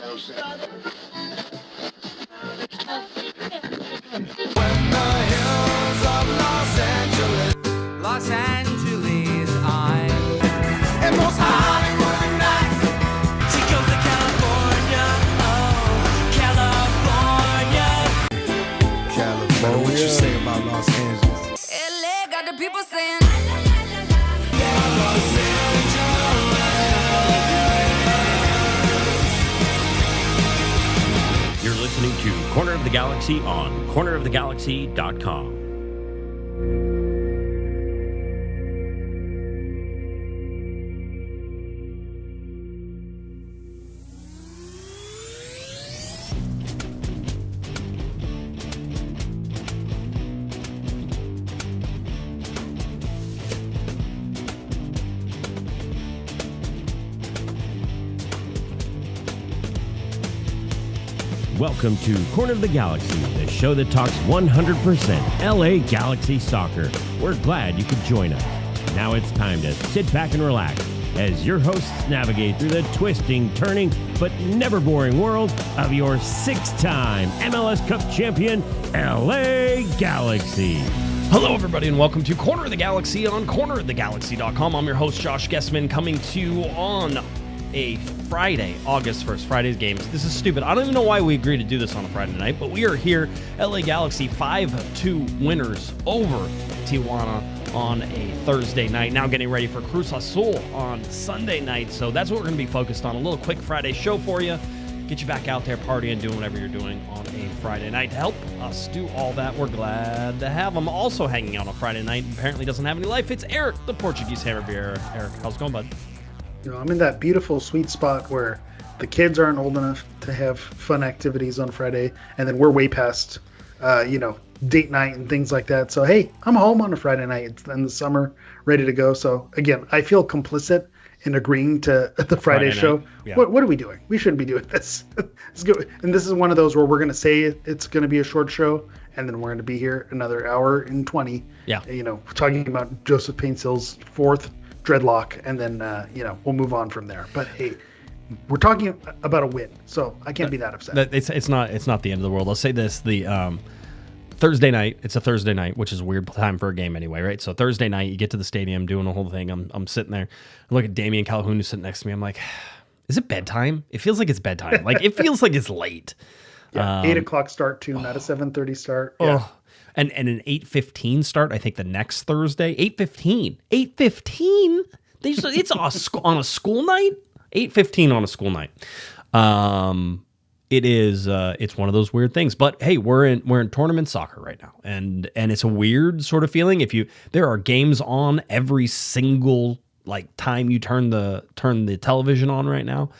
Los Angeles, I'm and most Hollywood nights. She goes to California, oh, California. California. What you say about Los Angeles? LA got the people saying. You're listening to Corner of the Galaxy on cornerofthegalaxy.com. Welcome to Corner of the Galaxy, the show that talks 100% LA Galaxy soccer. We're glad you could join us. Now it's time to sit back and relax as your hosts navigate through the twisting, turning, but never boring world of your six-time MLS Cup champion, LA Galaxy. Hello, everybody, and welcome to Corner of the Galaxy on cornerofthegalaxy.com. I'm your host, Josh Guesman, coming to you on a Friday, August 1st, Friday's games. This is stupid. I don't even know why we agreed to do this on a Friday night, but we are here. LA Galaxy 5-2 winners over Tijuana on a Thursday night. Now getting ready for Cruz Azul on Sunday night. So that's what we're going to be focused on. A little quick Friday show for you. Get you back out there partying, doing whatever you're doing on a Friday night. To help us do all that, we're glad to have him also hanging out on Friday night. Apparently doesn't have any life. It's Eric, the Portuguese Hammer Vieira. Eric, how's it going, bud? You know, I'm in that beautiful, sweet spot where the kids aren't old enough to have fun activities on Friday, and then we're way past, date night and things like that. So, hey, I'm home on a Friday night. It's in the summer, ready to go. So, again, I feel complicit in agreeing to the Friday show. Yeah. What are we doing? We shouldn't be doing this. It's good. And this is one of those where we're going to say it's going to be a short show, and then we're going to be here another hour and 20. Yeah. Talking about Joseph Paintsil's fourth dreadlock, and then we'll move on from there. But hey, we're talking about a win, so I can't be that upset. It's not the end of the world. I'll say this: the Thursday night. It's a Thursday night, which is a weird time for a game anyway, right? So Thursday night, you get to the stadium, doing the whole thing. I'm sitting there. I look at Damian Calhoun who's sitting next to me. I'm like, is it bedtime? It feels like it's bedtime. Like it feels like it's late. Yeah, 8 o'clock start too, not a 7:30 start. Yeah. And an 8:15 start, I think, the next Thursday. 8:15. 8:15? It's on a school night? 8:15 on a school night. It's one of those weird things. But hey, we're in tournament soccer right now. And it's a weird sort of feeling. There are games on every single time you turn the television on right now.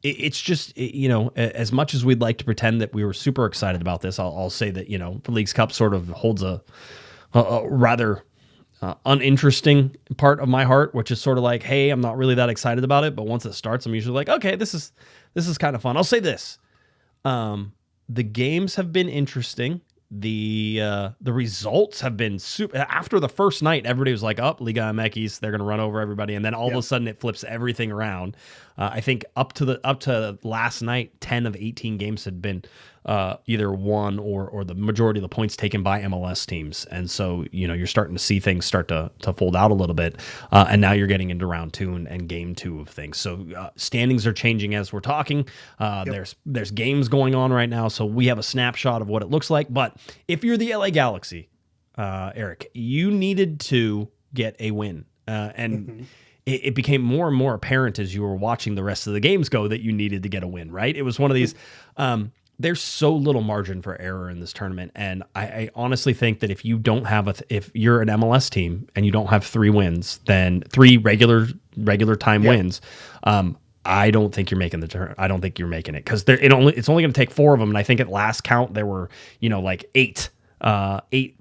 It's just, as much as we'd like to pretend that we were super excited about this, I'll say that, the Leagues Cup sort of holds a rather uninteresting part of my heart, which is sort of like, hey, I'm not really that excited about it. But once it starts, I'm usually like, okay, this is kind of fun. I'll say this. The games have been interesting. The results have been super. After the first night, everybody was like, Liga MX, they're going to run over everybody. And then all of a sudden it flips everything around. I think up to last night, 10 of 18 games had been either won or the majority of the points taken by MLS teams. And so, you're starting to see things start to fold out a little bit. And now you're getting into round 2 and game 2 of things. So standings are changing as we're talking. There's games going on right now. So we have a snapshot of what it looks like. But if you're the LA Galaxy, Eric, you needed to get a win. It became more and more apparent as you were watching the rest of the games go that you needed to get a win, right? It was one of these, there's so little margin for error in this tournament. And I honestly think that if you don't have if you're an MLS team and you don't have 3 wins, then 3 regular time wins, I don't think you're making the turn. I don't think you're making it because it's only going to take 4 of them. And I think at last count, there were, 8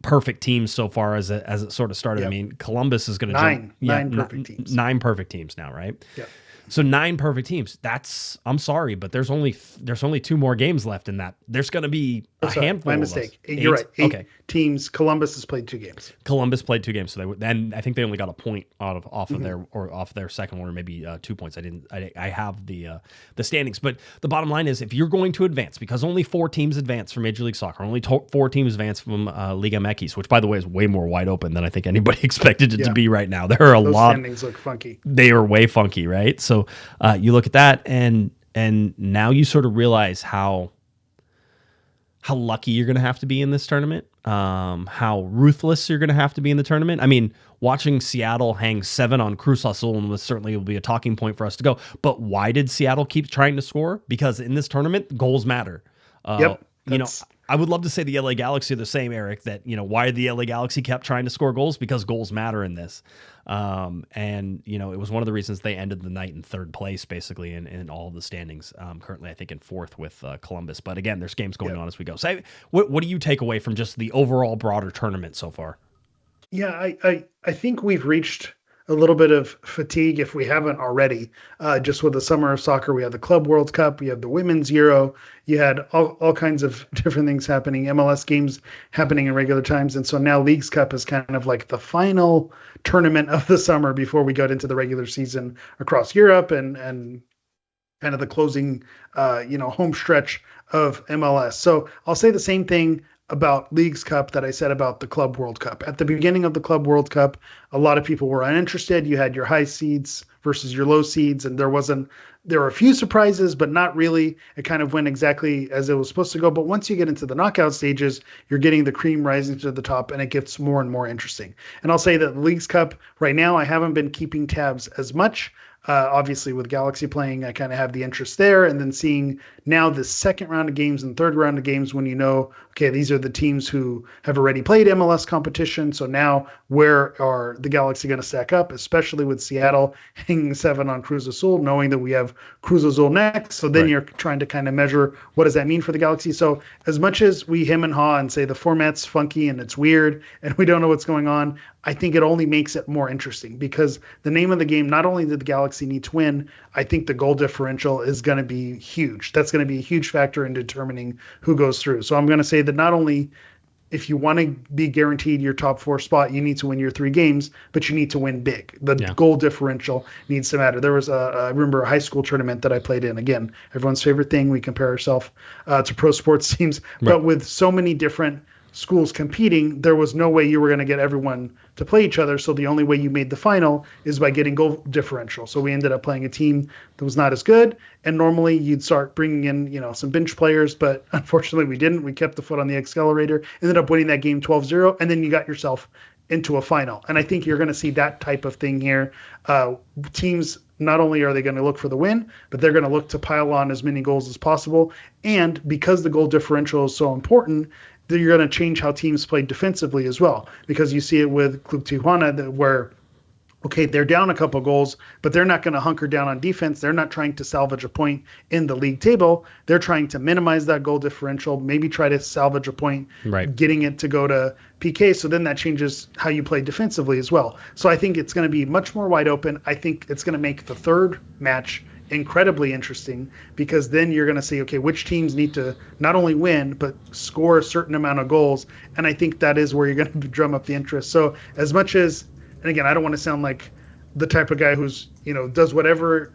perfect teams so far as it sort of started. Yep. I mean, Columbus is going to nine perfect teams. 9 perfect teams now, right? Yeah. So 9 perfect teams. I'm sorry, but there's only 2 more games left in that. There's going to be handful. My of mistake. us. You're right. 8 Okay. teams. Columbus has played 2 games. Columbus played 2 games, so and I think they only got a point off of their second one, or maybe 2 points. I have the standings, but the bottom line is, if you're going to advance, because only 4 teams advance from Major League Soccer, only 4 teams advance from Liga MX, which by the way is way more wide open than I think anybody expected it to be right now. There are Those lot. standings look funky. They are way funky, right? So you look at that, and now you sort of realize how lucky you're going to have to be in this tournament, how ruthless you're going to have to be in the tournament. I mean, watching Seattle hang 7 on Cruz Azul was certainly will be a talking point for us to go. But why did Seattle keep trying to score? Because in this tournament, goals matter. I would love to say the LA Galaxy are the same, Eric, that, why the LA Galaxy kept trying to score goals, because goals matter in this. It was one of the reasons they ended the night in 3rd place, basically, in all of the standings. Currently, I think in 4th with Columbus. But again, there's games going on as we go. So what do you take away from just the overall broader tournament so far? Yeah, I think we've reached a little bit of fatigue, if we haven't already, just with the summer of soccer. We had the Club World Cup, you had the Women's Euro, you had all kinds of different things happening, MLS games happening in regular times. And so now Leagues Cup is kind of like the final tournament of the summer before we got into the regular season across Europe and kind of the closing, home stretch of MLS. So I'll say the same thing about Leagues Cup that I said about the Club World Cup. At the beginning of the Club World Cup, a lot of people were uninterested. You had your high seeds versus your low seeds, and there were a few surprises, but not really. It kind of went exactly as it was supposed to go. But once you get into the knockout stages, you're getting the cream rising to the top, and it gets more and more interesting. And I'll say that the Leagues Cup right now, I haven't been keeping tabs as much. Obviously, with Galaxy playing, I kind of have the interest there. And then seeing now the second round of games and third round of games, when okay, these are the teams who have already played MLS competition. So now where are the Galaxy going to stack up, especially with Seattle hanging 7 on Cruz Azul, knowing that we have Cruz Azul next. So then you're trying to kind of measure, what does that mean for the Galaxy? So as much as we hem and haw and say the format's funky and it's weird and we don't know what's going on, I think it only makes it more interesting, because the name of the game, not only did the Galaxy need to win, I think the goal differential is going to be huge. That's going to be a huge factor in determining who goes through. So I'm going to say that not only if you want to be guaranteed your top 4 spot, you need to win your 3 games, but you need to win big. The goal differential needs to matter. There was I remember a high school tournament that I played in. Again, everyone's favorite thing. We compare ourselves to pro sports teams, but with so many different schools competing, there was no way you were going to get everyone to play each other. So the only way you made the final is by getting goal differential. So we ended up playing a team that was not as good. And normally you'd start bringing in, some bench players, but unfortunately we didn't. We kept the foot on the accelerator, ended up winning that game 12-0. And then you got yourself into a final. And I think you're going to see that type of thing here. Teams, not only are they going to look for the win, but they're going to look to pile on as many goals as possible. And because the goal differential is so important, you're going to change how teams play defensively as well, because you see it with Club Tijuana where, okay, they're down a couple goals, but they're not going to hunker down on defense. They're not trying to salvage a point in the league table. They're trying to minimize that goal differential, maybe try to salvage a point, getting it to go to PK. So then that changes how you play defensively as well. So I think it's going to be much more wide open. I think it's going to make the third match incredibly interesting, because then you're going to see, okay, which teams need to not only win, but score a certain amount of goals. And I think that is where you're going to drum up the interest. So as much as, and again, I don't want to sound like the type of guy who's, does whatever,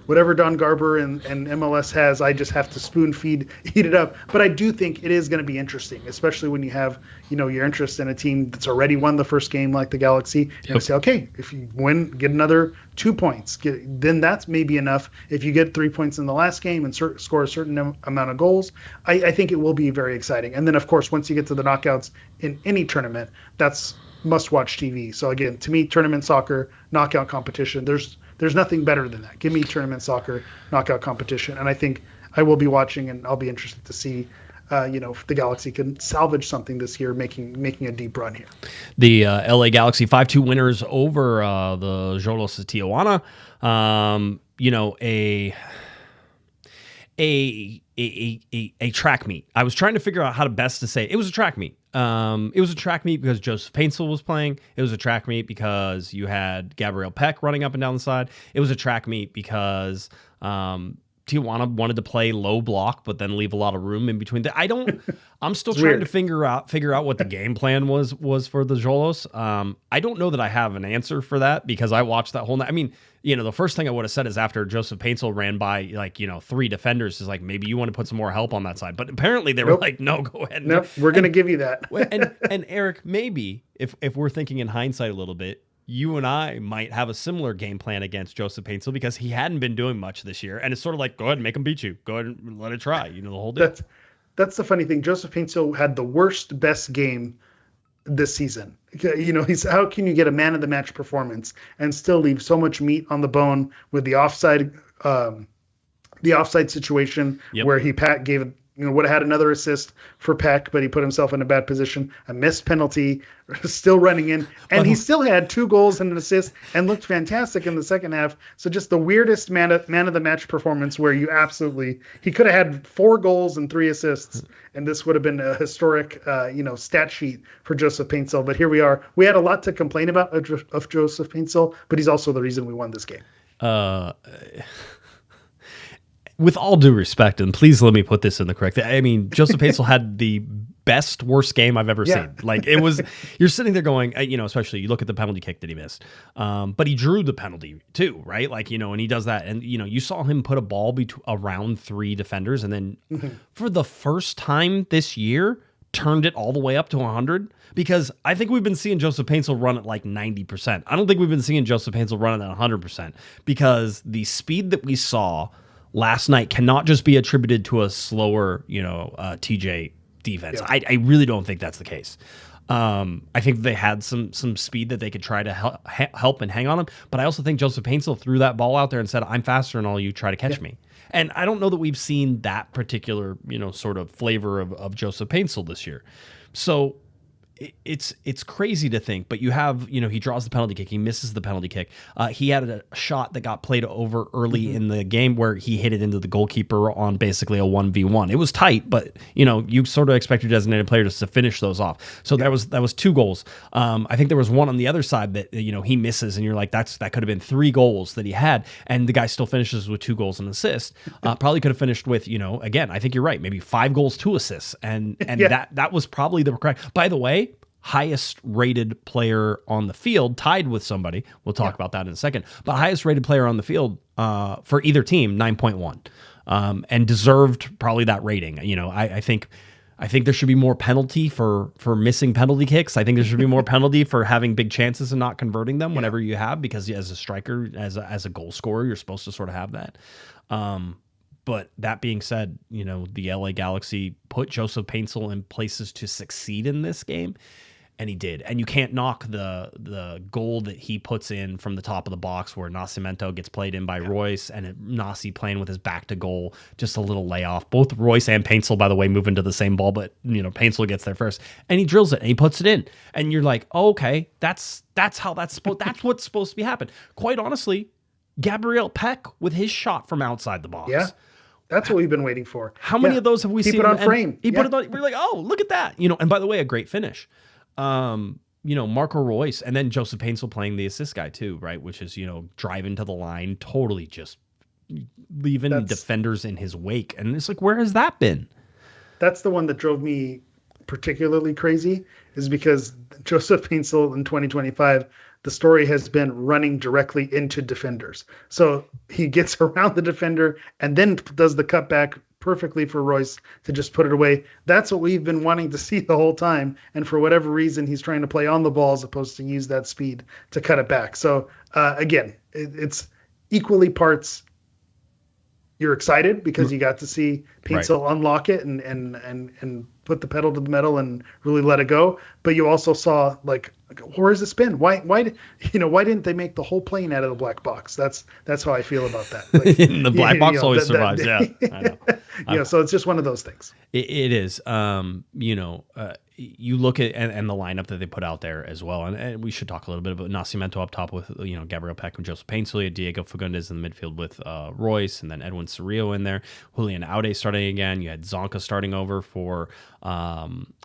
whatever Don Garber and MLS has, I just have to spoon feed, eat it up. But I do think it is going to be interesting, especially when you have, your interest in a team that's already won the first game like the Galaxy. You say, okay, if you win, get another 2 points. Then that's maybe enough. If you get 3 points in the last game and score a certain amount of goals, I think it will be very exciting. And then, of course, once you get to the knockouts in any tournament, that's must-watch TV. So again, to me, tournament soccer, knockout competition, there's nothing better than that. Give me tournament soccer, knockout competition, and I think I will be watching, and I'll be interested to see, if the Galaxy can salvage something this year, making a deep run here. The LA Galaxy 5-2 winners over the Xolos of Tijuana. A track meet. I was trying to figure out how to best to say it. It was a track meet. It was a track meet because Joseph Paintsil was playing. It was a track meet because you had Gabriel Peck running up and down the side. It was a track meet because Tijuana wanted to play low block, but then leave a lot of room in between. I'm still trying to figure out what the game plan was for the Xolos. I don't know that I have an answer for that because I watched that whole night. I mean, the first thing I would have said is after Joseph Paintsil ran by 3 defenders is like, maybe you want to put some more help on that side. But apparently they were like, no, go ahead. Nope, we're going to give you that. and Eric, maybe if we're thinking in hindsight a little bit, you and I might have a similar game plan against Joseph Paintsil because he hadn't been doing much this year. And it's sort of like, go ahead and make him beat you. Go ahead and let it try. The whole deal. That's the funny thing. Joseph Paintsil had the worst best game this season. How can you get a man of the match performance and still leave so much meat on the bone with the offside situation where Pat gave would have had another assist for Peck, but he put himself in a bad position. A missed penalty, still running in, and he still had 2 goals and an assist and looked fantastic in the second half. So just the weirdest man of the match performance where he could have had 4 goals and 3 assists, and this would have been a historic, stat sheet for Joseph Paintsil. But here we are. We had a lot to complain about of Joseph Paintsil, but he's also the reason we won this game. With all due respect, and please let me put this in the correct. I mean, Joseph Paintsil had the worst game I've ever seen. Like it was, you're sitting there going, especially you look at the penalty kick that he missed, but he drew the penalty too, right? Like, and he does that, and you saw him put a ball around 3 defenders, and then for the first time this year, turned it all the way up to 100. Because I think we've been seeing Joseph Paintsil run at like 90%. I don't think we've been seeing Joseph Paintsil run at 100% because the speed that we saw last night cannot just be attributed to a slower, TJ defense. Yeah. I really don't think that's the case. I think they had some speed that they could try to help and hang on him. But I also think Joseph Paintsil threw that ball out there and said, "I'm faster than all you. Try to catch me." And I don't know that we've seen that particular, sort of flavor of Joseph Paintsil this year. So it's crazy to think, but you have, he draws the penalty kick. He misses the penalty kick. He had a shot that got played over early in the game where he hit it into the goalkeeper on basically a 1v1. It was tight, but you sort of expect your designated player just to finish those off. So that was 2 goals. I think there was one on the other side that, he misses and you're like, that could have been 3 goals that he had. And the guy still finishes with 2 goals and assist. Probably could have finished with, again, I think you're right. Maybe 5 goals, 2 assists. And that was probably the correct, by the way, highest rated player on the field, tied with somebody. We'll talk about that in a second. But highest rated player on the field for either team, 9.1, and deserved probably that rating. I think there should be more penalty for missing penalty kicks. I think there should be more penalty for having big chances and not converting them whenever you have, because as a striker, as a goal scorer, you're supposed to sort of have that. But that being said, the LA Galaxy put Joseph Paintsil in places to succeed in this game. And he did. And you can't knock the goal that he puts in from the top of the box where Nascimento gets played in by Royce and Nasi playing with his back to goal, just a little layoff. Both Royce and Paintsil, by the way, move into the same ball, but Paintsil gets there first. And he drills it and he puts it in. And you're like, oh, okay, that's what's supposed to be happening. Quite honestly, Gabriel Peck with his shot from outside the box. Yeah. That's what we've been waiting for. How many of those have we seen? Keep it on frame. He put it on. We're like, oh, look at that. And by the way, a great finish. Marco Royce, and then Joseph Paintsil playing the assist guy too, right? Which is, driving to the line, totally just leaving defenders in his wake. And it's like, where has that been? That's the one that drove me particularly crazy, is because Joseph Paintsil in 2025, the story has been running directly into defenders. So he gets around the defender and then does the cutback perfectly for Royce to just put it away. That's what we've been wanting to see the whole time. And for whatever reason, he's trying to play on the ball as opposed to use that speed to cut it back. So again, it's equally parts. You're excited because you got to see Paintsil unlock it and put the pedal to the metal and really let it go. But you also saw like, where's the spin? Why didn't they make the whole plane out of the black box? That's how I feel about that. Like, the black box always survives. Yeah, I know. So it's just one of those things. It is. You look at and the lineup that they put out there as well, and we should talk a little bit about Nascimento up top with Gabriel Peck and Joseph Paintsil, Diego Fagundez in the midfield with Royce, and then Edwin Cerrillo in there. Julian Aude starting again. You had Zonka starting over for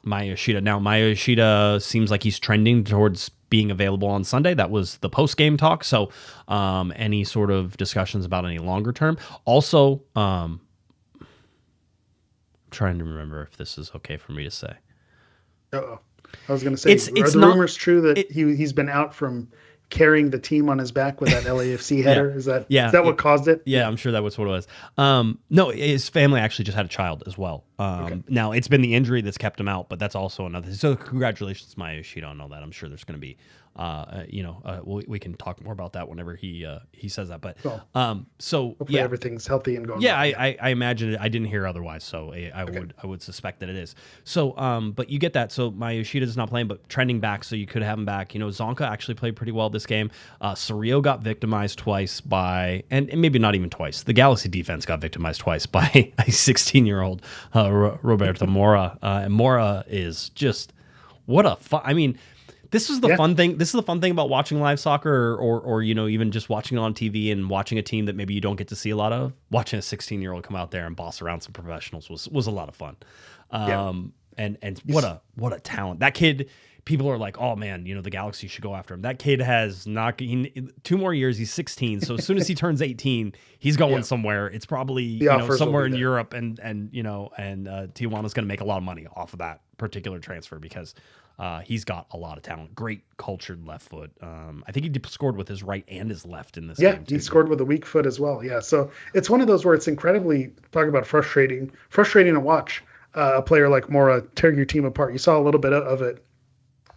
Maya Yoshida. Now, Maya Yoshida seems like he's trending towards being available on Sunday. That was the post-game talk. So any sort of discussions about any longer term. Also, I'm trying to remember if this is okay for me to say. Uh-oh. I was going to say, are the rumors true that he's been out from carrying the team on his back with that LAFC header? Is that what caused it? Yeah, I'm sure that was what it was. No, his family actually just had a child as well. Now, it's been the injury that's kept him out, but that's also another. So congratulations to Maya Yoshida on all that. I'm sure there's going to be, we can talk more about that whenever he says that. But so hopefully everything's healthy and going. Yeah, I imagine it. I didn't hear otherwise, so I would suspect that it is. So, but you get that. So Maya Yoshida is not playing, but trending back, so you could have him back. Zonka actually played pretty well this game. Cerrillo got victimized twice by, and maybe not even twice. The Galaxy defense got victimized twice by a 16-year-old Roberto Mora. And Mora is just what a fun. I mean, this is the fun thing. This is the fun thing about watching live soccer, or even just watching it on TV and watching a team that maybe you don't get to see a lot of. Watching a 16-year-old come out there and boss around some professionals was a lot of fun. And what a talent that kid. People are like, oh man, the Galaxy should go after him. That kid has not 2 more years. He's 16. So as soon as he turns 18, he's going somewhere. It's probably somewhere in Europe, and Tijuana's going to make a lot of money off of that particular transfer because he's got a lot of talent. Great cultured left foot. I think he scored with his right and his left in this game. Yeah, he scored with a weak foot as well. Yeah, so it's one of those where it's incredibly, talk about frustrating to watch a player like Mora tear your team apart. You saw a little bit of it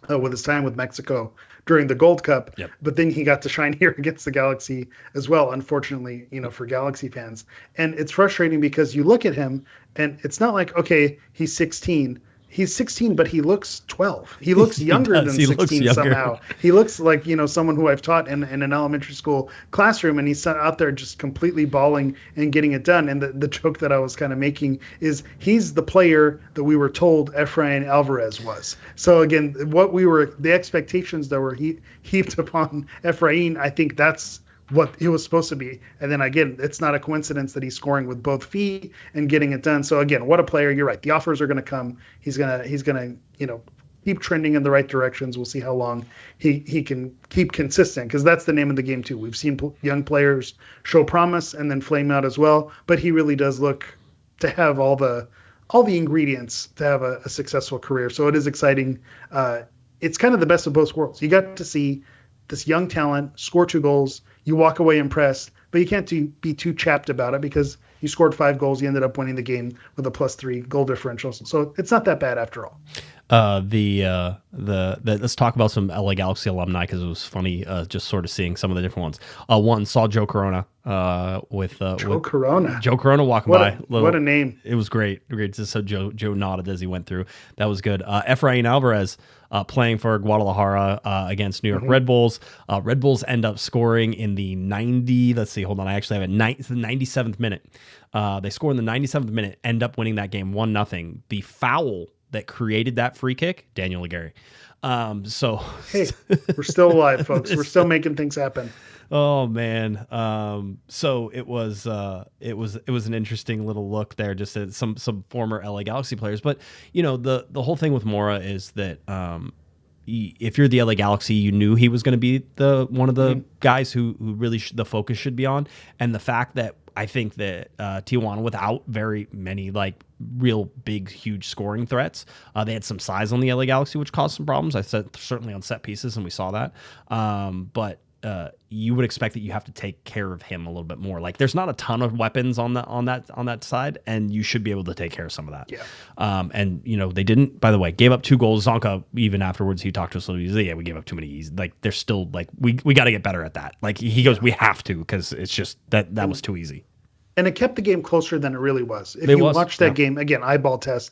with his time with Mexico during the Gold Cup, but then he got to shine here against the Galaxy as well, unfortunately, for Galaxy fans. And it's frustrating because you look at him and it's not like, okay, he's 16. He's 16, but he looks 12. He looks younger than 16 somehow. He looks like, someone who I've taught in an elementary school classroom, and he's out there just completely balling and getting it done. And the joke that I was kind of making is he's the player that we were told Efrain Alvarez was. So again, the expectations that were heaped upon Efrain, I think that's what he was supposed to be. And then again, it's not a coincidence that he's scoring with both feet and getting it done. So again, what a player. You're right. The offers are going to come. He's going to, keep trending in the right directions. We'll see how long he can keep consistent, because that's the name of the game too. We've seen young players show promise and then flame out as well, but he really does look to have all the ingredients to have a successful career. So it is exciting. It's kind of the best of both worlds. You got to see this young talent score 2 goals. You walk away impressed, but you can't be too chapped about it because you scored 5 goals. You ended up winning the game with a +3 goal differential. So it's not that bad after all. Let's talk about some LA Galaxy alumni, because it was funny just sort of seeing some of the different ones. One, saw Joe Corona Joe Corona walking by. What a name. It was great. Just so Joe nodded as he went through. That was good. Efrain Alvarez playing for Guadalajara against New York Red Bulls. Red Bulls end up scoring in the 90. Let's see. Hold on. I actually have it. It's the 97th minute. They score in the 97th minute. End up winning that game 1-0. The foul that created that free kick, Daniel Aguirre. Hey, we're still alive, folks. We're still making things happen. Oh man. So it was an interesting little look there, just at some former LA Galaxy players. But the whole thing with Mora is that if you're the LA Galaxy, you knew he was going to be one of the guys who really the focus should be on. And the fact that I think that Tijuana, without very many real big, huge scoring threats, they had some size on the LA Galaxy, which caused some problems. I said certainly on set pieces, and we saw that. But you would expect that you have to take care of him a little bit more. There's not a ton of weapons on that side, and you should be able to take care of some of that. Yeah. And they didn't. By the way, gave up 2 goals. Zonka, even afterwards, he talked to us a little. He said, "Yeah, we gave up too many. They're still we got to get better at that." He goes, "We have to, because it's just that was too easy." And it kept the game closer than it really was. If you watch that game, again, eyeball test,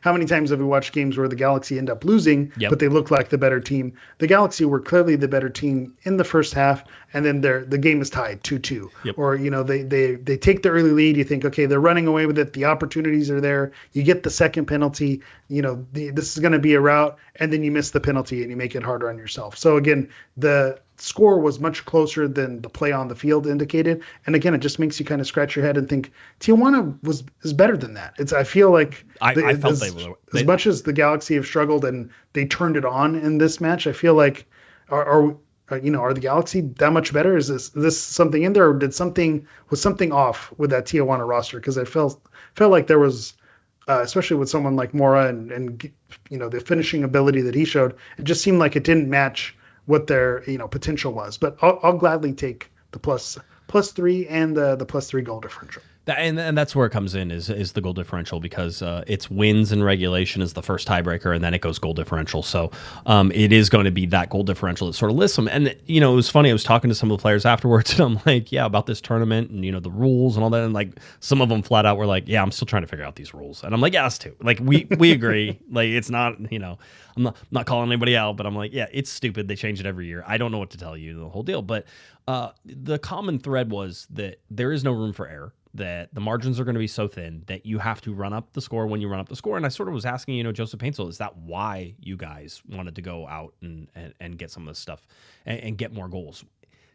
how many times have we watched games where the Galaxy end up losing, but they look like the better team? The Galaxy were clearly the better team in the first half, and then the game is tied 2-2. Or, they take the early lead. You think, okay, they're running away with it. The opportunities are there. You get the second penalty. This is going to be a rout, and then you miss the penalty and you make it harder on yourself. So again, the score was much closer than the play on the field indicated. And again, it just makes you kind of scratch your head and think Tijuana is better than that. I feel like I felt they were as much as the Galaxy have struggled and they turned it on in this match. I feel like are the Galaxy that much better? Is this something in there, or was something off with that Tijuana roster? Because I felt like there was. Especially with someone like Mora and the finishing ability that he showed, it just seemed like it didn't match what their potential was. But I'll gladly take the plus 3 and the plus 3 goal differential. And that's where it comes in is the goal differential, because it's wins in regulation is the first tiebreaker, and then it goes goal differential. So it is going to be that goal differential that sort of lists them. And it was funny. I was talking to some of the players afterwards, and I'm like, yeah, about this tournament and the rules and all that. And like some of them flat out were like, yeah, I'm still trying to figure out these rules. And I'm like, yeah, us too. Like we agree. Like it's not I'm not calling anybody out, but I'm like, yeah, it's stupid. They change it every year. I don't know what to tell you, the whole deal. But the common thread was that there is no room for error, that the margins are going to be so thin that you have to run up the score when you run up the score. And I sort of was asking, Joseph Paintsil, is that why you guys wanted to go out and get some of this stuff and get more goals?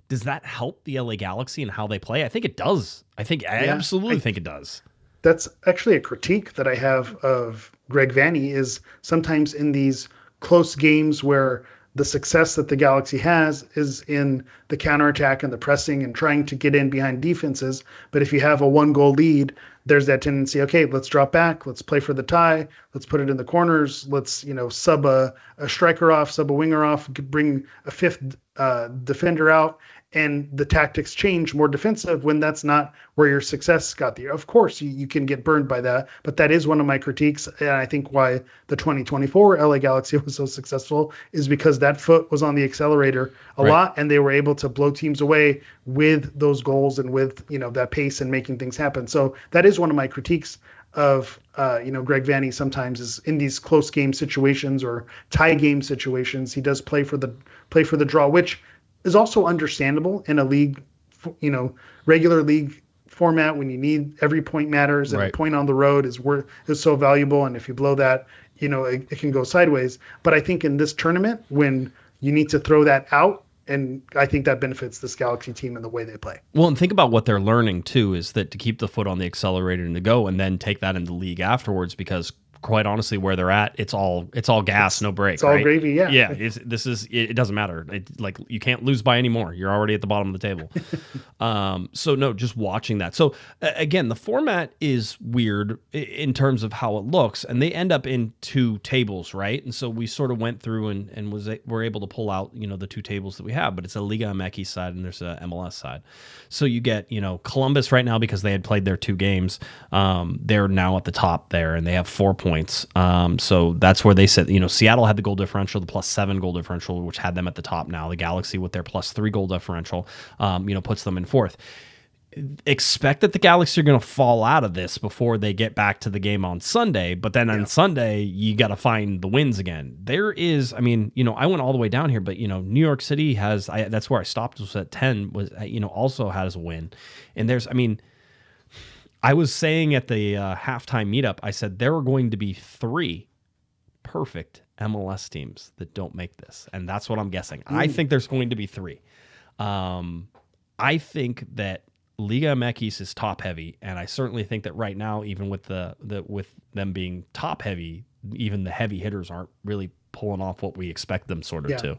Does that help the LA Galaxy and how they play? I think it does. I absolutely think it does. That's actually a critique that I have of Greg Vanney, is sometimes in these close games where the success that the Galaxy has is in the counterattack and the pressing and trying to get in behind defenses. But if you have a 1-goal lead, there's that tendency, okay, let's drop back, let's play for the tie, let's put it in the corners, let's, sub a striker off, sub a winger off, bring a fifth defender out. And the tactics change, more defensive, when that's not where your success got there. Of course, you can get burned by that, but that is one of my critiques. And I think why the 2024 LA Galaxy was so successful is because that foot was on the accelerator a lot, and they were able to blow teams away with those goals and with that pace and making things happen. So that is one of my critiques of Greg Vanney. Sometimes is in these close game situations or tie game situations, he does play for the draw, which is also understandable in a league, regular league format, when you need every point matters, and a point on the road is so valuable. And if you blow that, it can go sideways. But I think in this tournament, when you need to throw that out, and I think that benefits this Galaxy team in the way they play. Well, and think about what they're learning too, is that to keep the foot on the accelerator and to go, and then take that into the league afterwards, because quite honestly, where they're at, it's all gas, no brakes. It's all gravy, yeah. Yeah, it doesn't matter. Like you can't lose by any more. You're already at the bottom of the table. So no, just watching that. So again, the format is weird in terms of how it looks, and they end up in 2 tables, right? And so we sort of went through and were able to pull out the 2 tables that we have, but it's a Liga MX side and there's a MLS side. So you get Columbus right now, because they had played their 2 games. They're now at the top there, and they have 4 points. So that's where they said, Seattle had the goal differential, the +7 goal differential, which had them at the top now. The Galaxy with their +3 goal differential, puts them in 4th. Expect that the Galaxy are going to fall out of this before they get back to the game on Sunday. But then on Sunday, you got to find the wins again. There is, I went all the way down here, but, New York City has, that's where I stopped, was at 10, also has a win. And there's, I was saying at the halftime meetup, I said there are going to be 3 perfect MLS teams that don't make this, and that's what I'm guessing. I think there's going to be 3. I think that Liga MX is top heavy, and I certainly think that right now, even with with them being top heavy, even the heavy hitters aren't really pulling off what we expect them sort of to.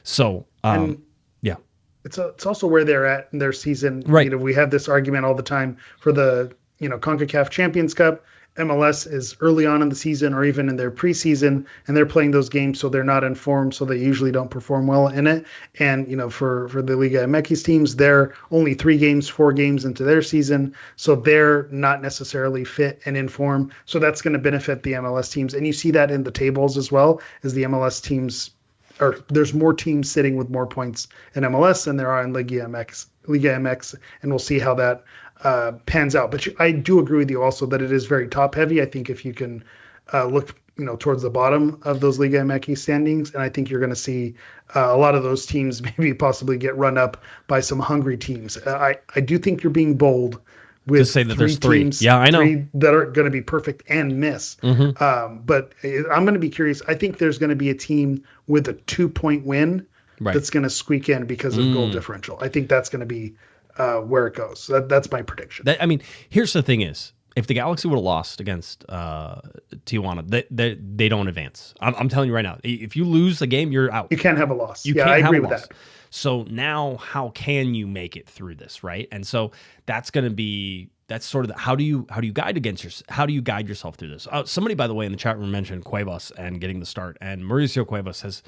So, yeah. It's also where they're at in their season. Right. We have this argument all the time for the CONCACAF Champions Cup. MLS is early on in the season or even in their preseason, and they're playing those games, so they're not informed, so they usually don't perform well in it. And for the Liga MX teams, they're only 4 games into their season, so they're not necessarily fit and informed. So that's going to benefit the MLS teams, and you see that in the tables as well, as the MLS teams. Or there's more teams sitting with more points in MLS than there are in Liga MX, and we'll see how that pans out. But I do agree with you also that it is very top heavy. I think if you can look towards the bottom of those Liga MX standings, and I think you're going to see a lot of those teams maybe possibly get run up by some hungry teams. I do think you're being bold with to say that there's 3 teams, yeah, I know, 3 that are going to be perfect and miss. But I'm going to be curious. I think there's going to be a team with a 2-point win that's going to squeak in because of goal differential. I think that's going to be where it goes. That's my prediction. Here's the thing is, if the Galaxy would have lost against Tijuana, they don't advance. I'm telling you right now, if you lose a game, you're out. You can't have a loss. You yeah, can't I have agree a with loss. that. So now how can you make it through this, right? And so that's going to be, that's sort of how do you guide yourself through this? Somebody, by the way, in the chat room mentioned Cuevas and getting the start, and Mauricio Cuevas has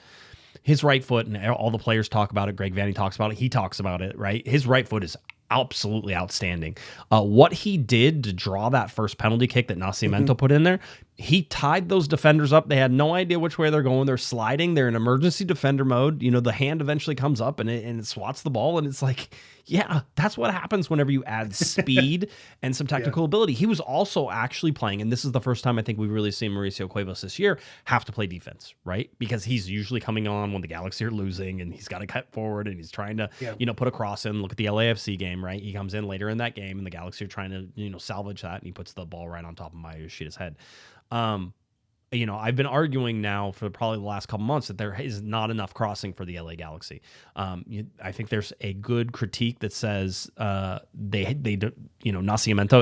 his right foot, and all the players talk about it. Greg Vanney talks about it. He talks about it, right? His right foot is absolutely outstanding. What he did to draw that first penalty kick that Nascimento put in there, he tied those defenders up. They had no idea which way they're going. They're sliding. They're in emergency defender mode. You know, the hand eventually comes up and it swats the ball. And it's like, yeah, that's what happens whenever you add speed and some technical ability. He was also actually playing, and this is the first time I think we've really seen Mauricio Cuevas this year have to play defense, right? Because he's usually coming on when the Galaxy are losing, and he's got to cut forward, and he's trying to, put a cross in. Look at the LAFC game, right? He comes in later in that game, and the Galaxy are trying to, salvage that, and he puts the ball right on top of Mayoshida's head. I've been arguing now for probably the last couple months that there is not enough crossing for the LA Galaxy. I think there's a good critique that says Nascimento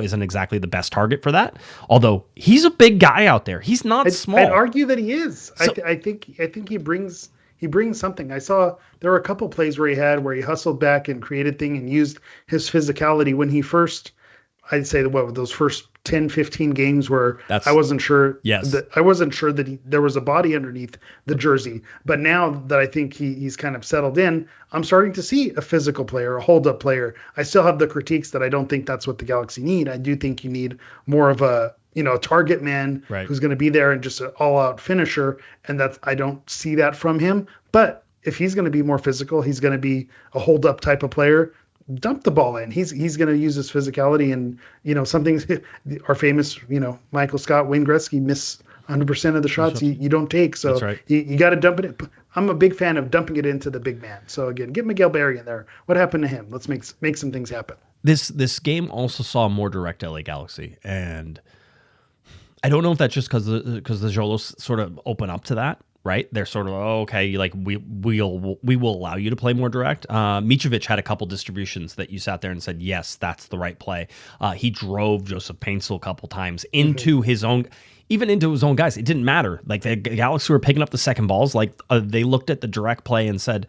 isn't exactly the best target for that. Although he's a big guy out there, he's not small. I'd argue that he is. So, I think he brings something. I saw there were a couple plays where he hustled back and created thing and used his physicality when he first. I'd say those first 10, 15 games where I wasn't sure. Yes. I wasn't sure that there was a body underneath the jersey. But now that I think he's kind of settled in, I'm starting to see a physical player, a hold-up player. I still have the critiques that I don't think that's what the Galaxy need. I do think you need more of a target man who's going to be there and just an all-out finisher. And I don't see that from him. But if he's going to be more physical, he's going to be a hold-up type of player. Dump the ball in. He's going to use his physicality and something. Our famous Michael Scott, Wayne Gretzky miss 100% of the shots you don't take. So that's right. You got to dump it in. I'm a big fan of dumping it into the big man. So again, get Miguel Berry in there. What happened to him? Let's make some things happen. This game also saw a more direct LA Galaxy, and I don't know if that's just because the Xolos sort of open up to that. Right, they're sort of okay. Like we will allow you to play more direct. Mitrovic had a couple distributions that you sat there and said, yes, that's the right play. He drove Joseph Paintsil a couple times into his own, even into his own guys. It didn't matter. Like the Galaxy were picking up the second balls. Like they looked at the direct play and said,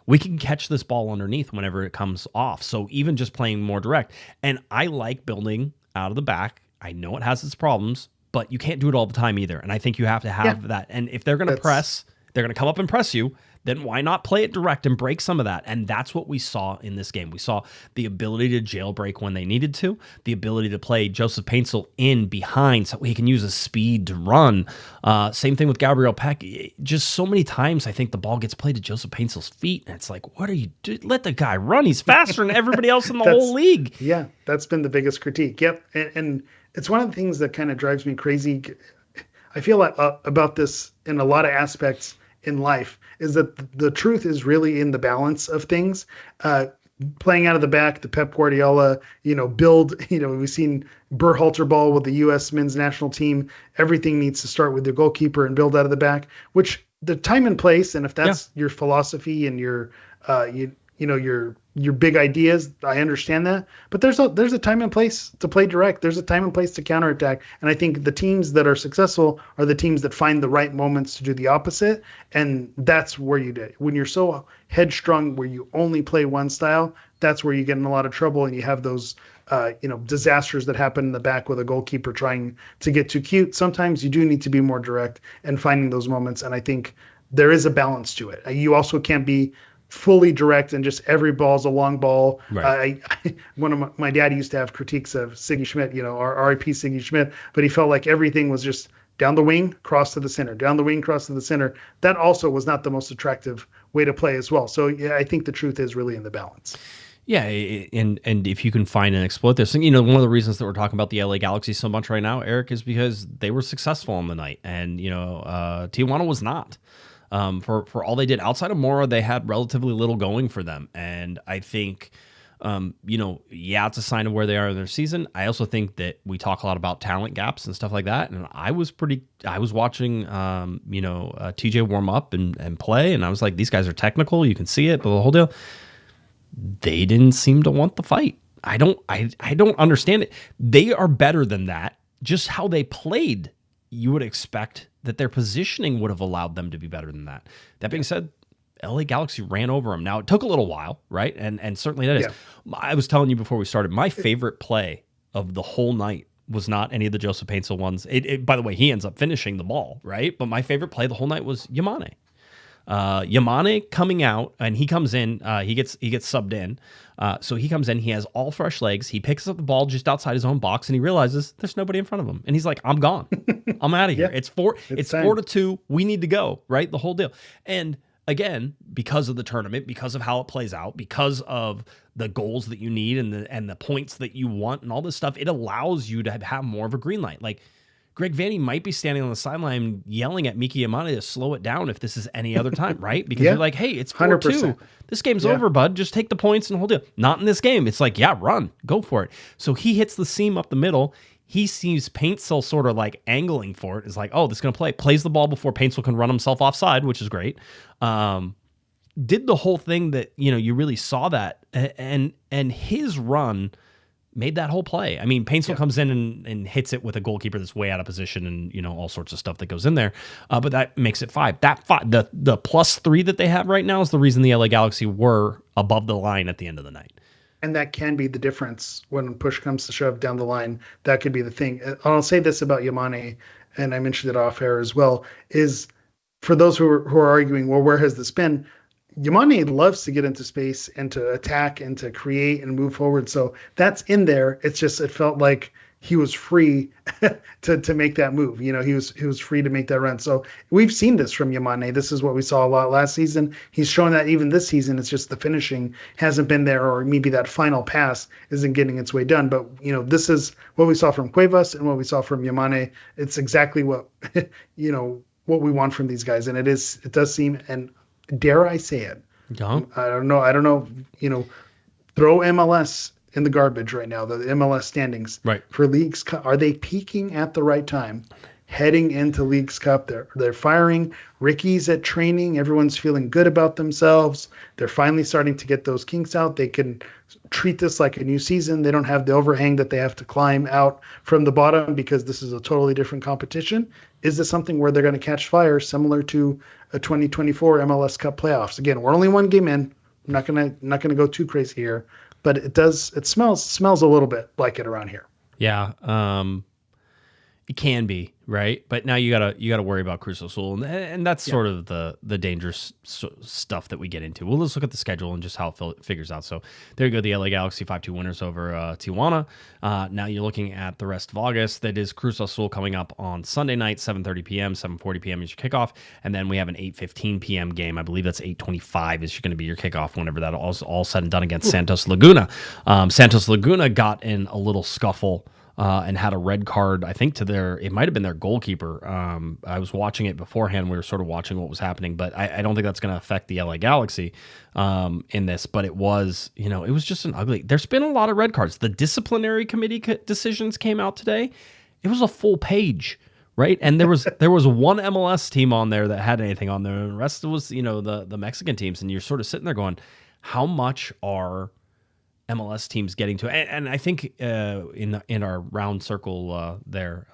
we can catch this ball underneath whenever it comes off. So even just playing more direct, and I like building out of the back. I know it has its problems, but you can't do it all the time either. And I think you have to have that. And if they're going to press, they're going to come up and press you, then why not play it direct and break some of that? And that's what we saw in this game. We saw the ability to jailbreak when they needed to, the ability to play Joseph Paintsil in behind so he can use his speed to run. Same thing with Gabriel Peck. Just so many times I think the ball gets played to Joseph Paintsil's feet, and it's like, what are you doing? Let the guy run. He's faster than everybody else in the whole league. Yeah, that's been the biggest critique. Yep. And it's one of the things that kind of drives me crazy. I feel like about this in a lot of aspects in life is that the truth is really in the balance of things. Playing out of the back, the Pep Guardiola, build, we've seen Berhalter ball with the U.S. men's national team. Everything needs to start with the goalkeeper and build out of the back, which the time and place. And if that's your philosophy and your big ideas, I understand that. But there's a time and place to play direct. There's a time and place to counterattack. And I think the teams that are successful are the teams that find the right moments to do the opposite. And that's where you did. When you're so headstrong where you only play one style, that's where you get in a lot of trouble, and you have those disasters that happen in the back with a goalkeeper trying to get too cute. Sometimes you do need to be more direct and finding those moments. And I think there is a balance to it. You also can't be fully direct and just every ball's a long ball. Right. One of my dad used to have critiques of Siggy Schmidt, our RIP Siggy Schmidt, but he felt like everything was just down the wing, cross to the center, down the wing, cross to the center. That also was not the most attractive way to play as well. So yeah, I think the truth is really in the balance. Yeah, and if you can find and exploit this, and one of the reasons that we're talking about the LA Galaxy so much right now, Eric, is because they were successful on the night, and Tijuana was not. For all they did outside of Mora, they had relatively little going for them, and I think It's a sign of where they are in their season. I also think that we talk a lot about talent gaps and stuff like that. And I was watching, TJ warm up and play. And I was like, these guys are technical. You can see it, but the whole deal, they didn't seem to want the fight. I don't understand it. They are better than that. Just how they played, you would expect that their positioning would have allowed them to be better than that. That being said, LA Galaxy ran over them. Now, it took a little while, right? And certainly that is. I was telling you before we started, my favorite play of the whole night was not any of the Joseph Paintsil ones. By the way, he ends up finishing the ball, right? But my favorite play the whole night was Yamane. Yamane coming out, and he comes in, he gets subbed in. So he comes in, he has all fresh legs. He picks up the ball just outside his own box, and he realizes there's nobody in front of him. And he's like, I'm gone. I'm out of here. It's 4-2. We need to go, right? The whole deal. And again, because of the tournament, because of how it plays out, because of the goals that you need and the points that you want and all this stuff, it allows you to have more of a green light. Like, Greg Vanney might be standing on the sideline yelling at Miki Yamane to slow it down if this is any other time, right? Because you're like, hey, it's 4-2. 100%. This game's over, bud. Just take the points and hold it. Not in this game. It's like, run. Go for it. So he hits the seam up the middle. He sees Paintsil sort of like angling for it. It's like, oh, this is going to play. Plays the ball before Paintsil can run himself offside, which is great. Did the whole thing that, you really saw that. And his run made that whole play. I mean, Paintsil comes in and hits it with a goalkeeper that's way out of position and, all sorts of stuff that goes in there. But that makes it 5. The +3 that they have right now is the reason the LA Galaxy were above the line at the end of the night. And that can be the difference when push comes to shove down the line. That could be the thing. I'll say this about Yamane, and I mentioned it off air as well, is for those who are arguing, well, where has this been? Yamane loves to get into space and to attack and to create and move forward. So that's in there. It's just, it felt like he was free to make that move. He was free to make that run. So we've seen this from Yamane. This is what we saw a lot last season. He's shown that even this season. It's just the finishing hasn't been there, or maybe that final pass isn't getting its way done. But, this is what we saw from Cuevas and what we saw from Yamane. It's exactly what, what we want from these guys. And it does seem, and dare I say it? Yeah. I don't know. Throw MLS in the garbage right now. The MLS standings for Leagues Cup, are they peaking at the right time? Heading into Leagues Cup, they're firing. Ricky's at training. Everyone's feeling good about themselves. They're finally starting to get those kinks out. They can treat this like a new season. They don't have the overhang that they have to climb out from the bottom because this is a totally different competition. Is this something where they're going to catch fire similar to a 2024 MLS Cup playoffs? Again, we're only one game in. I'm not gonna go too crazy here, but it smells a little bit like it around here. Yeah. It can be, right? But now you gotta worry about Cruz Azul, and that's sort of the dangerous stuff that we get into. Well, let's look at the schedule and just how it figures out. So there you go, the LA Galaxy 5-2 winners over Tijuana. Now you're looking at the rest of August. That is Cruz Azul coming up on Sunday night, 7:30 p.m., 7:40 p.m. is your kickoff, and then we have an 8:15 p.m. game. I believe that's 8:25 is going to be your kickoff whenever that all said and done against Santos Laguna. Santos Laguna got in a little scuffle and had a red card, I think, it might have been their goalkeeper. I was watching it beforehand. We were sort of watching what was happening, but I don't think that's going to affect the LA Galaxy in this. But it was just an ugly. There's been a lot of red cards. The disciplinary committee decisions came out today. It was a full page, right? And there was one MLS team on there that had anything on there, and the rest was the Mexican teams. And you're sort of sitting there going, how much are MLS teams getting to it? And I think in our round circle there,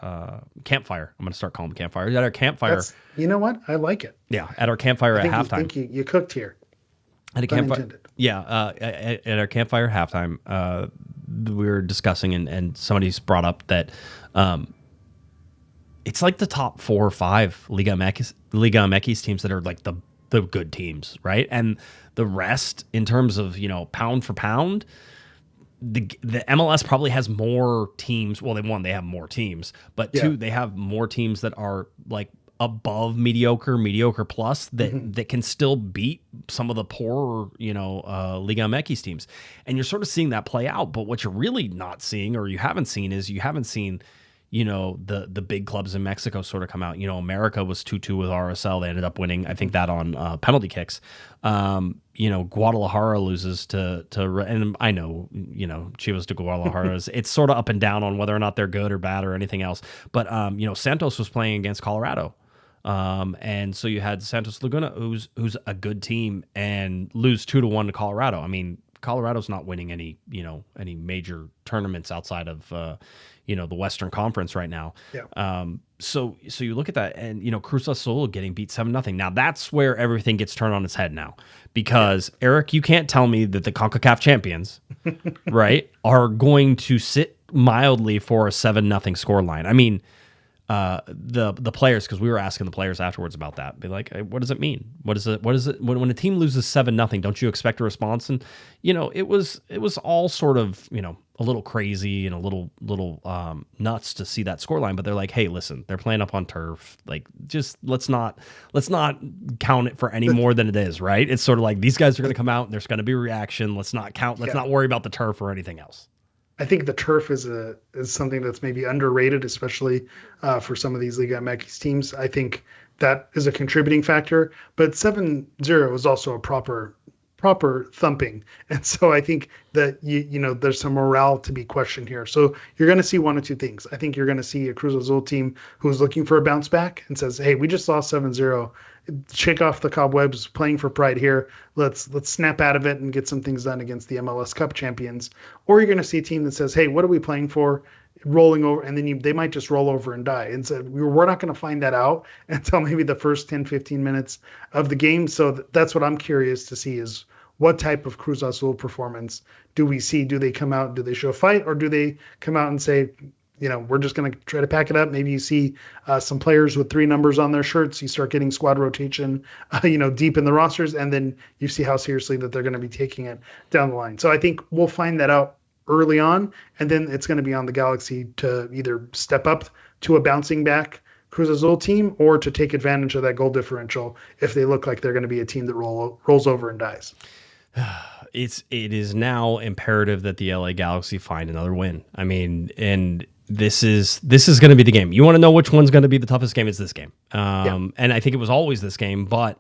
campfire. I'm going to start calling them campfire. At our campfire, you know what? I like it. Yeah, at our campfire at halftime. I think you cooked here. At a campfire. Yeah, at our campfire halftime, we were discussing, and somebody's brought up that it's like the top 4 or 5 Liga MX teams that are like the good teams, right? And the rest, in terms of pound for pound, the MLS probably has more teams. Well, they have more teams, but 2, they have more teams that are like above mediocre plus that can still beat some of the poorer Liga MX teams. And you're sort of seeing that play out. But what you're really not seeing, or you haven't seen the big clubs in Mexico sort of come out. America was 2-2 with RSL. They ended up winning, I think, that on penalty kicks. Guadalajara loses to and I know, Chivas to Guadalajara it's sort of up and down on whether or not they're good or bad or anything else. But Santos was playing against Colorado. And so you had Santos Laguna, who's a good team, and lose 2-1 to Colorado. I mean, Colorado's not winning any major tournaments outside of the Western Conference right now. Yeah. So you look at that, and Cruz Azul getting beat 7-0. Now that's where everything gets turned on its head now, because Eric, you can't tell me that the CONCACAF champions, right, are going to sit mildly for a 7-0 scoreline. I mean, the players, because we were asking the players afterwards about that, be like, hey, what does it mean? What is it when a team loses 7-0? Don't you expect a response? And it was all sort of a little crazy and a little nuts to see that scoreline. But they're like, hey, listen, they're playing up on turf. Like, just let's not count it for any more than it is, right? It's sort of like these guys are going to come out and there's going to be a reaction. Let's not count. Let's not worry about the turf or anything else. I think the turf is something that's maybe underrated, especially for some of these Liga MX teams. I think that is a contributing factor, but 7-0 is also a proper thumping. And so I think that there's some morale to be questioned here. So you're going to see one of two things. I think you're going to see a Cruz Azul team who's looking for a bounce back and says, hey, we just lost 7-0. Shake off the cobwebs, playing for pride here. Let's snap out of it and get some things done against the MLS Cup champions. Or you're going to see a team that says, hey, what are we playing for? Rolling over, and then they might just roll over and die. And so we're not going to find that out until maybe the first 10, 15 minutes of the game. So that's what I'm curious to see, is what type of Cruz Azul performance do we see? Do they come out, do they show a fight, or do they come out and say, we're just going to try to pack it up? Maybe you see some players with 3 numbers on their shirts. You start getting squad rotation, deep in the rosters, and then you see how seriously that they're going to be taking it down the line. So I think we'll find that out early on, and then it's going to be on the Galaxy to either step up to a bouncing back Cruz Azul team or to take advantage of that goal differential if they look like they're going to be a team that rolls over and dies. It is now imperative that the LA Galaxy find another win. I mean, and this is going to be the game. You want to know which one's going to be the toughest game? It's this game. And I think it was always this game, but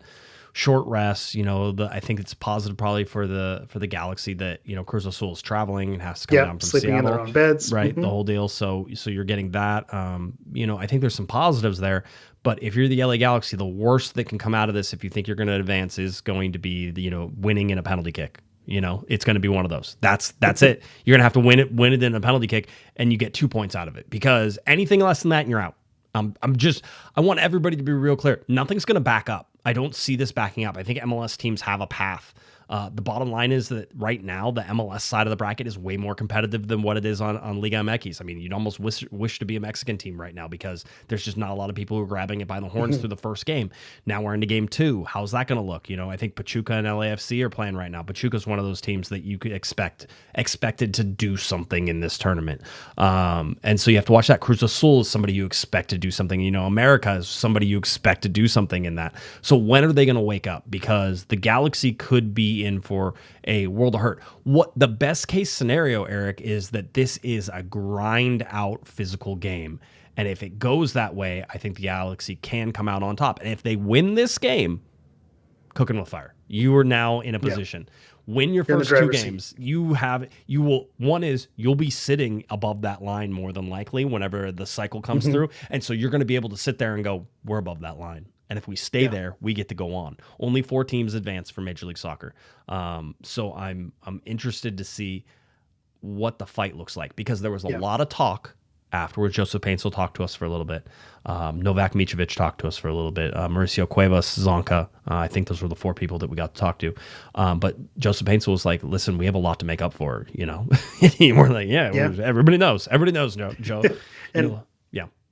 short rest, I think it's positive probably for the Galaxy that, Cruz Azul is traveling and has to come down from sleeping Seattle, in their own beds. Right. Mm-hmm. The whole deal. So you're getting that, I think there's some positives there, but if you're the LA Galaxy, the worst that can come out of this, if you think you're going to advance, is going to be winning in a penalty kick. It's going to be one of those. That's it. You're going to have to win it in a penalty kick, and you get 2 points out of it, because anything less than that and you're out. I want everybody to be real clear. Nothing's going to back up. I don't see this backing up. I think MLS teams have a path. The bottom line is that right now, the MLS side of the bracket is way more competitive than what it is on Liga MX. I mean, you'd almost wish to be a Mexican team right now, because there's just not a lot of people who are grabbing it by the horns through the first game. Now we're into game 2. How's that going to look? I think Pachuca and LAFC are playing right now. Pachuca's one of those teams that you could expected to do something in this tournament. And so you have to watch that. Cruz Azul is somebody you expect to do something. America is somebody you expect to do something in that. So when are they going to wake up? Because the Galaxy could be in for a world of hurt. What the best case scenario, Eric, is that this is a grind out physical game. And if it goes that way, I think the Galaxy can come out on top. And if they win this game, cooking with fire. You are now in a position. Win your first 2 games. You'll be sitting above that line more than likely whenever the cycle comes through. And so you're going to be able to sit there and go, we're above that line. And if we stay there, we get to go on. Only 4 teams advance for Major League Soccer. So I'm interested to see what the fight looks like, because there was a lot of talk afterwards. Joseph Paintsil talked to us for a little bit. Novak Mitrovic talked to us for a little bit. Mauricio Cuevas, Zonka. I think those were the 4 people that we got to talk to. But Joseph Paintsil was like, listen, we have a lot to make up for, We're like, everybody knows. Everybody knows, Joe.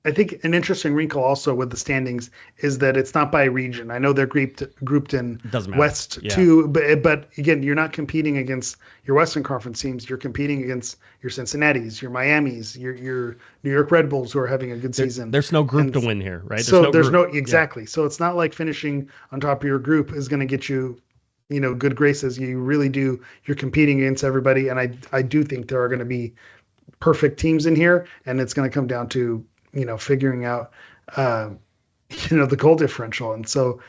I think an interesting wrinkle also with the standings is that it's not by region. I know they're grouped in West too, but again, you're not competing against your Western Conference teams. You're competing against your Cincinnati's, your Miami's, your New York Red Bulls, who are having a good season. There's no group to win here, right? There's no exactly. So it's not like finishing on top of your group is going to get you, good graces. You really do. You're competing against everybody, and I do think there are going to be perfect teams in here, and it's going to come down to figuring out, the goal differential. And so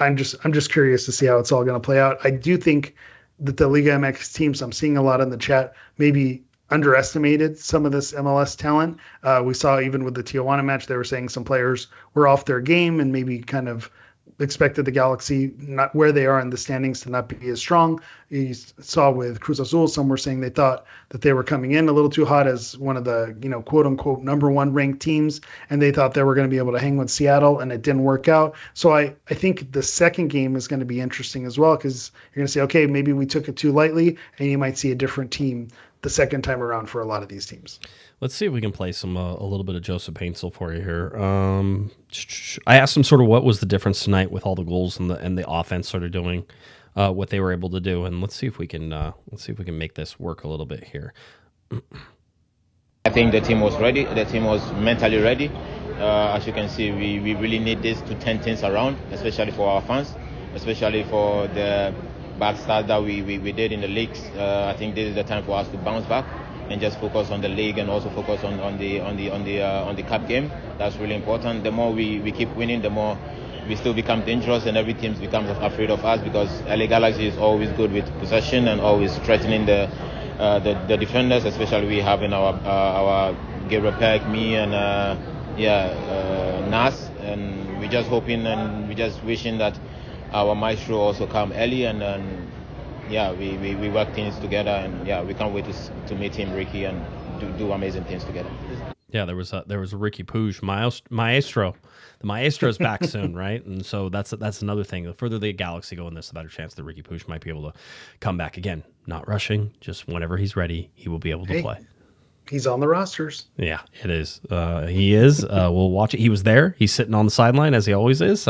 I'm just curious to see how it's all going to play out. I do think that the Liga MX teams, I'm seeing a lot in the chat, maybe underestimated some of this MLS talent. We saw even with the Tijuana match, they were saying some players were off their game and maybe kind of expected the Galaxy, not where they are in the standings, to not be as strong. You saw with Cruz Azul, some were saying they thought that they were coming in a little too hot as one of the, quote unquote, number one ranked teams. And they thought they were going to be able to hang with Seattle, and it didn't work out. So I think the second game is going to be interesting as well, because you're going to say, okay, maybe we took it too lightly, and you might see a different team the second time around for a lot of these teams. Let's see if we can play some a little bit of Joseph Paintsil for you here. I asked him sort of what was the difference tonight with all the goals and the offense sort of doing what they were able to do, and let's see if we can make this work a little bit here. I think the team was ready. The team was mentally ready. As you can see, we really need this to turn things around, especially for our fans, especially for the bad start that we did in the leagues. I think this is the time for us to bounce back and just focus on the league and also focus on the cup game. That's really important. The more we keep winning, the more we still become dangerous, and every team becomes afraid of us, because LA Galaxy is always good with possession and always threatening the defenders, especially we have in our Gabriel Peck, me and Nas, and we're just hoping and we're just wishing that our maestro also come early, and we work things together, and we can't wait to meet him, Ricky, and do amazing things together. Yeah, there was a Ricky Puig maestro. The maestro's back soon, right? And so that's another thing. The further the Galaxy go in this, the better chance that Ricky Puig might be able to come back again. Not rushing, just whenever he's ready, he will be able to play. He's on the rosters. Yeah, it is. He is. We'll watch it. He was there. He's sitting on the sideline as he always is.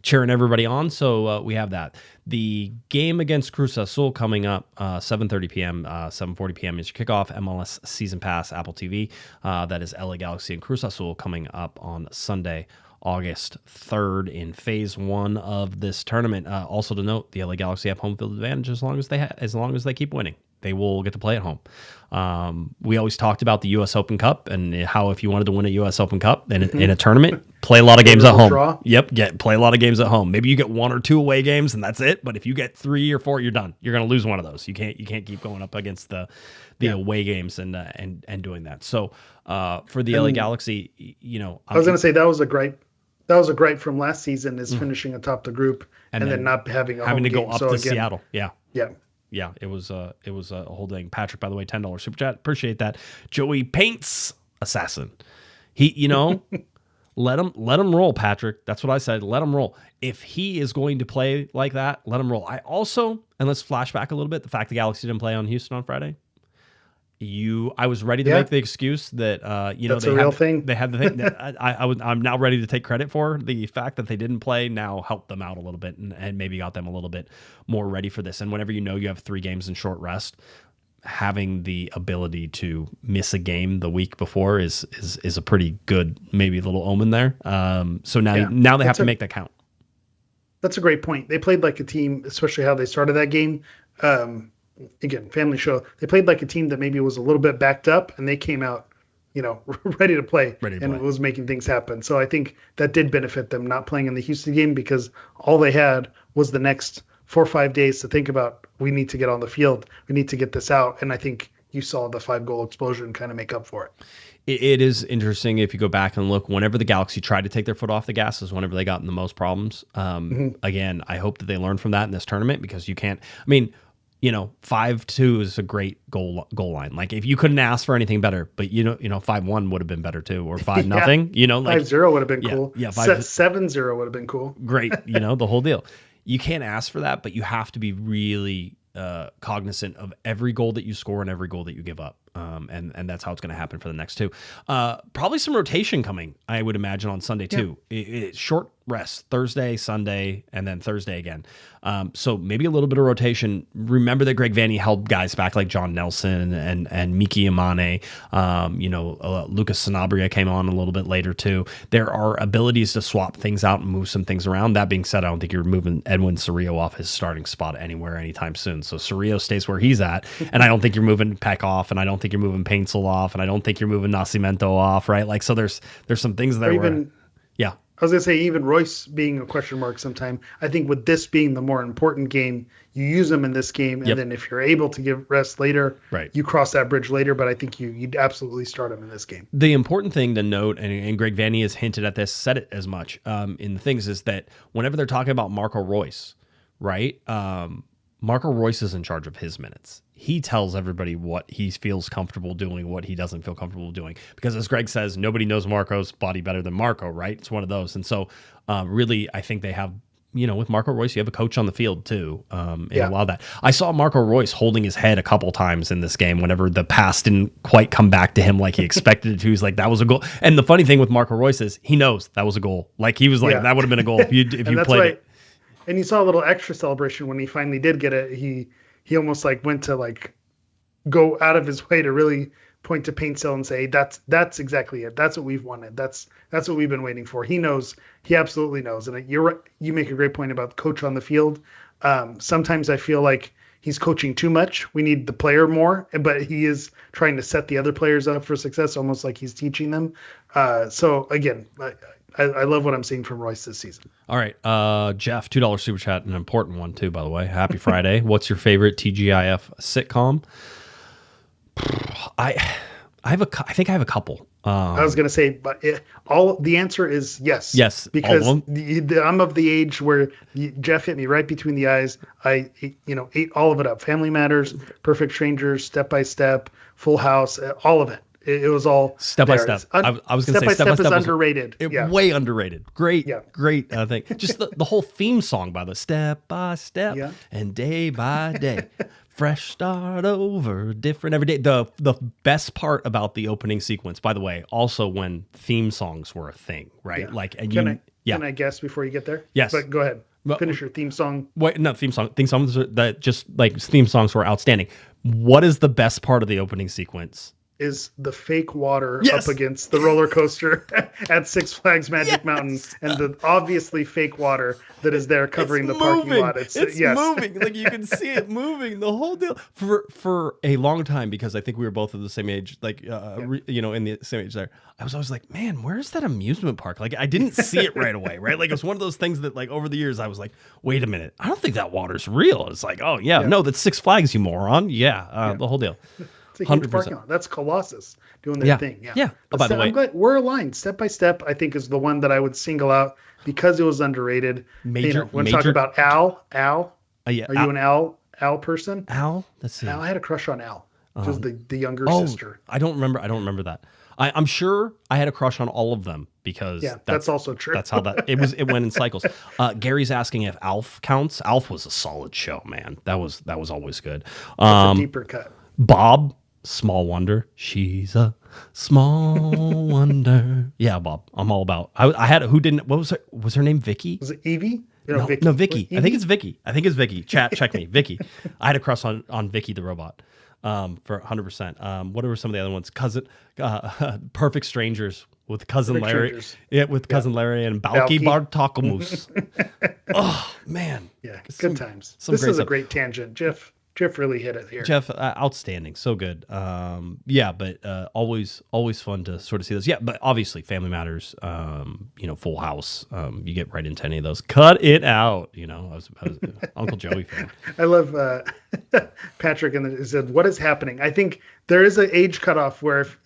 Cheering everybody on, so we have that. The game against Cruz Azul coming up 7:30 p.m., 7:40 p.m. is your kickoff. MLS Season Pass, Apple TV. That is LA Galaxy and Cruz Azul coming up on Sunday, August 3rd in Phase 1 of this tournament. Also to note, the LA Galaxy have home field advantage as long as they keep winning. They will get to play at home. We always talked about the U.S. Open Cup and how if you wanted to win a U.S. Open Cup in a tournament, play a lot of games at home. Draw. Yep, play a lot of games at home. Maybe you get 1 or 2 away games and that's it. But if you get 3 or 4, you're done. You're going to lose one of those. You can't keep going up against the away games and doing that. So for the LA Galaxy, I was going to say that was a gripe from last season is finishing atop the group and then not having a home to game. go up to Seattle. Yeah. Yeah, it was a whole thing. Patrick, by the way, $10 super chat. Appreciate that. Joey Paints assassin. He, let him roll, Patrick. That's what I said. Let him roll. If he is going to play like that, let him roll. I also, and let's flash back a little bit. The fact the Galaxy didn't play on Houston on Friday. I was ready to make the excuse that that's a real thing. They had the thing that I'm now ready to take credit for. The fact that they didn't play now helped them out a little bit and maybe got them a little bit more ready for this. And whenever you have 3 games in short rest, having the ability to miss a game the week before is a pretty good maybe little omen there. So now they have to make that count. That's a great point. They played like a team, especially how they started that game. Again, family show. They played like a team that maybe was a little bit backed up, and they came out, ready to play, and was making things happen. So I think that did benefit them not playing in the Houston game, because all they had was the next 4 or 5 days to think about. We need to get on the field. We need to get this out. And I think you saw the 5-goal explosion kind of make up for it. It is interesting if you go back and look. Whenever the Galaxy tried to take their foot off the gas is whenever they got in the most problems. Again, I hope that they learn from that in this tournament, because you can't. I mean. 5-2 is a great goal line. Like if you couldn't ask for anything better, but 5-1 would have been better too, or 5-0. 5-0 would have been cool. Yeah, 7-0 would have been cool. Great, the whole deal. You can't ask for that, but you have to be really cognizant of every goal that you score and every goal that you give up. And that's how it's going to happen for the next 2. Probably some rotation coming, I would imagine, on Sunday too. Short rest, Thursday, Sunday, and then Thursday again. So maybe a little bit of rotation. Remember that Greg Vanney held guys back like John Nelson and Miki Amane. Lucas Sanabria came on a little bit later too. There are abilities to swap things out and move some things around. That being said, I don't think you're moving Edwin Cerrillo off his starting spot anywhere anytime soon. So Cerrillo stays where he's at, and I don't think you're moving Peck off, and I don't think you're moving Paintsil off, and I don't think you're moving Nascimento off, right? Like, so there's some things there where, yeah. I was going to say, even Royce being a question mark sometime, I think with this being the more important game, you use him in this game, and then if you're able to give rest later, you cross that bridge later, but I think you'd absolutely start him in this game. The important thing to note, and Greg Vanny has hinted at this, said it as much in the things, is that whenever they're talking about Marco Royce, right, Marco Royce is in charge of his minutes. He tells everybody what he feels comfortable doing, what he doesn't feel comfortable doing. Because as Greg says, nobody knows Marco's body better than Marco, right? It's one of those. And so really, I think they have, with Marco Royce, you have a coach on the field too. And a lot of that. I saw Marco Royce holding his head a couple times in this game whenever the pass didn't quite come back to him like he expected it to. He's like, that was a goal. And the funny thing with Marco Royce is he knows that was a goal. Like he was like, that would have been a goal if you played it. And you saw a little extra celebration when he finally did get it. He almost like went to like go out of his way to really point to Paintsil and say, that's exactly it. That's what we've wanted. That's what we've been waiting for. He knows. He absolutely knows. And you make a great point about coach on the field. Sometimes I feel like he's coaching too much. We need the player more, but he is trying to set the other players up for success, almost like he's teaching them. So again, I love what I'm seeing from Royce this season. All right. Jeff, $2 super chat, an important one too, by the way. Happy Friday. What's your favorite TGIF sitcom? I think I have a couple. I was going to say, but the answer is yes. Yes. Because I'm of the age where Jeff hit me right between the eyes. I ate all of it up. Family Matters, Perfect Strangers, Step by Step, Full House, all of it. It was all Step by Step. I was going to say Step by Step is underrated. Way underrated. Great thing. Just the whole theme song by the Step by Step and Day by Day. Fresh start over, different every day. The best part about the opening sequence, by the way, also when theme songs were a thing, right? Yeah. Like, and can I guess before you get there? Yes. But go ahead. Finish your theme song. Wait, no, theme song. Theme songs that just like theme songs were outstanding. What is the best part of the opening sequence? Is the fake water up against the roller coaster at Six Flags Magic Mountain, and the obviously fake water that is there covering the parking lot. It's moving. Like you can see it moving, the whole deal. For a long time, because I think we were both of the same age, like, in the same age there, I was always like, man, where's that amusement park? Like I didn't see it right away, right? Like it was one of those things that like over the years, I was like, wait a minute, I don't think that water's real. It's like, oh yeah. No, that's Six Flags, you moron. The whole deal. It's a huge parking lot. That's Colossus doing their thing. Yeah. Oh, by the way, I'm glad we're aligned. Step by Step, I think, is the one that I would single out because it was underrated. When talking about Al. Are you an Al person? Al? Let's see. Al, I had a crush on Al. Just the younger sister. I don't remember that. I'm sure I had a crush on all of them because that's also true. That's how it went in cycles. Gary's asking if Alf counts. Alf was a solid show, man. That was always good. That's a deeper cut. Bob, Small Wonder. She's a small wonder. Yeah, Bob. I'm all about. I had who didn't. What was her name? Vicky? Was it Evie? No, Vicky. I think it's Vicky. Chat, check me. Vicky. I had a crush on Vicky the robot. For 100%. What were some of the other ones? Perfect Strangers with Cousin Larry. Strangers. Yeah, with Cousin Larry and Balki Bartakamus. Oh man. Yeah, good times. This is a great tangent, Jeff really hit it here. Jeff, outstanding, so good. But always fun to sort of see those. Yeah, but obviously Family Matters. Full House. You get right into any of those. Cut it out. I was Uncle Joey fan. I love Patrick and said, "What is happening?" I think there is an age cutoff where if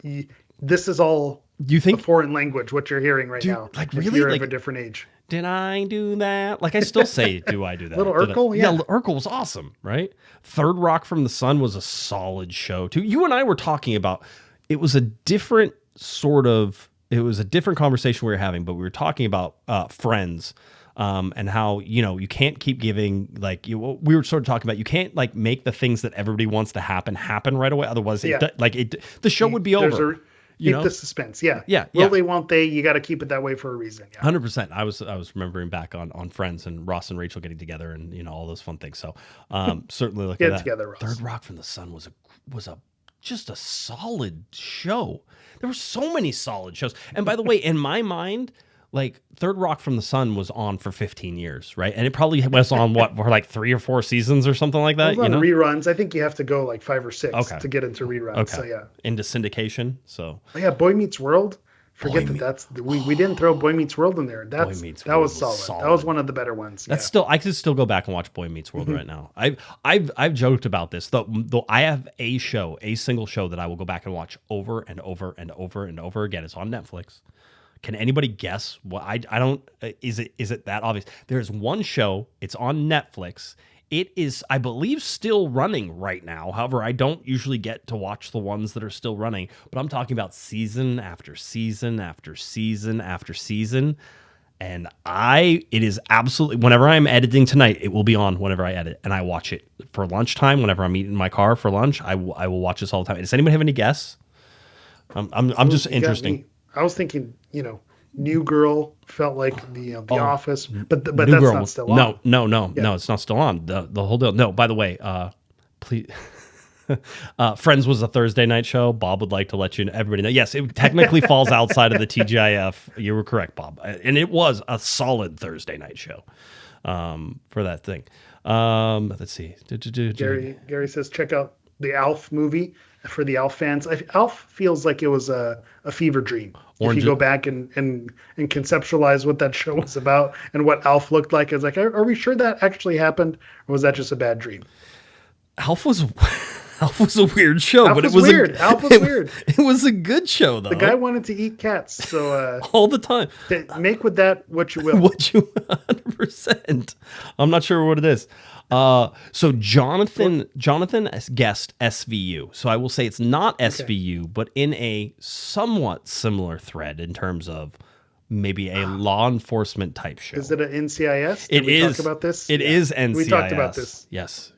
this is all a foreign language, what you're hearing right now. Like if really, you're of a different age. Did I do that? Like I still say, do I do that? Little Urkel, yeah. Urkel was awesome, right? Third Rock from the Sun was a solid show too. You and I were talking about it was a different conversation we were having, but we were talking about Friends. And how you can't keep giving we were sort of talking about you can't like make the things that everybody wants to happen right away, otherwise the show would be over. Keep the suspense. Will they, won't they? You got to keep it that way for a reason. 100%. I was remembering back on Friends and Ross and Rachel getting together and all those fun things. So certainly look at that. Together, Ross. Third Rock from the Sun was just a solid show. There were so many solid shows. And by the way, in my mind, like Third Rock from the Sun was on for 15 years, right? And it probably was on for like 3 or 4 seasons or something like that. It was on reruns. I think you have to go like 5 or 6 to get into reruns. Okay. So yeah, into syndication. So Boy Meets World. We didn't throw Boy Meets World in there. That was solid. That was one of the better ones. That's still, I could still go back and watch Boy Meets World right now. I've joked about this though. I have a single show that I will go back and watch over and over and over and over again. It's on Netflix. Can anybody guess what? I don't. Is it that obvious? There's one show. It's on Netflix. It is, I believe, still running right now. However, I don't usually get to watch the ones that are still running, but I'm talking about season after season after season after season. And it is absolutely, whenever I'm editing tonight, it will be on whenever I edit, and I watch it for lunchtime. Whenever I'm eating in my car for lunch, I will watch this all the time. Does anybody have any guess? I'm just interesting. I was thinking, New Girl felt like the Office, but that's Girl, not still on. No, it's not still on. The whole deal. No, by the way, please. Friends was a Thursday night show. Bob would like to let everybody know. Yes, it technically falls outside of the TGIF. You were correct, Bob, and it was a solid Thursday night show for that thing. Let's see. Gary says check out the Alf movie. For the Alf fans, Alf feels like it was a fever dream. If you go back and conceptualize what that show was about and what Alf looked like, it's like, are we sure that actually happened, or was that just a bad dream? Alf was a weird show, but it was weird. Alf was weird. It was a good show, though. The guy wanted to eat cats, so all the time. Make with that what you will. 100%. I'm not sure what it is. So Jonathan guessed SVU. So I will say it's not SVU, but in a somewhat similar thread in terms of maybe a law enforcement type show. Is it an NCIS? Did we talk about this? It is NCIS. We talked about this. Yes,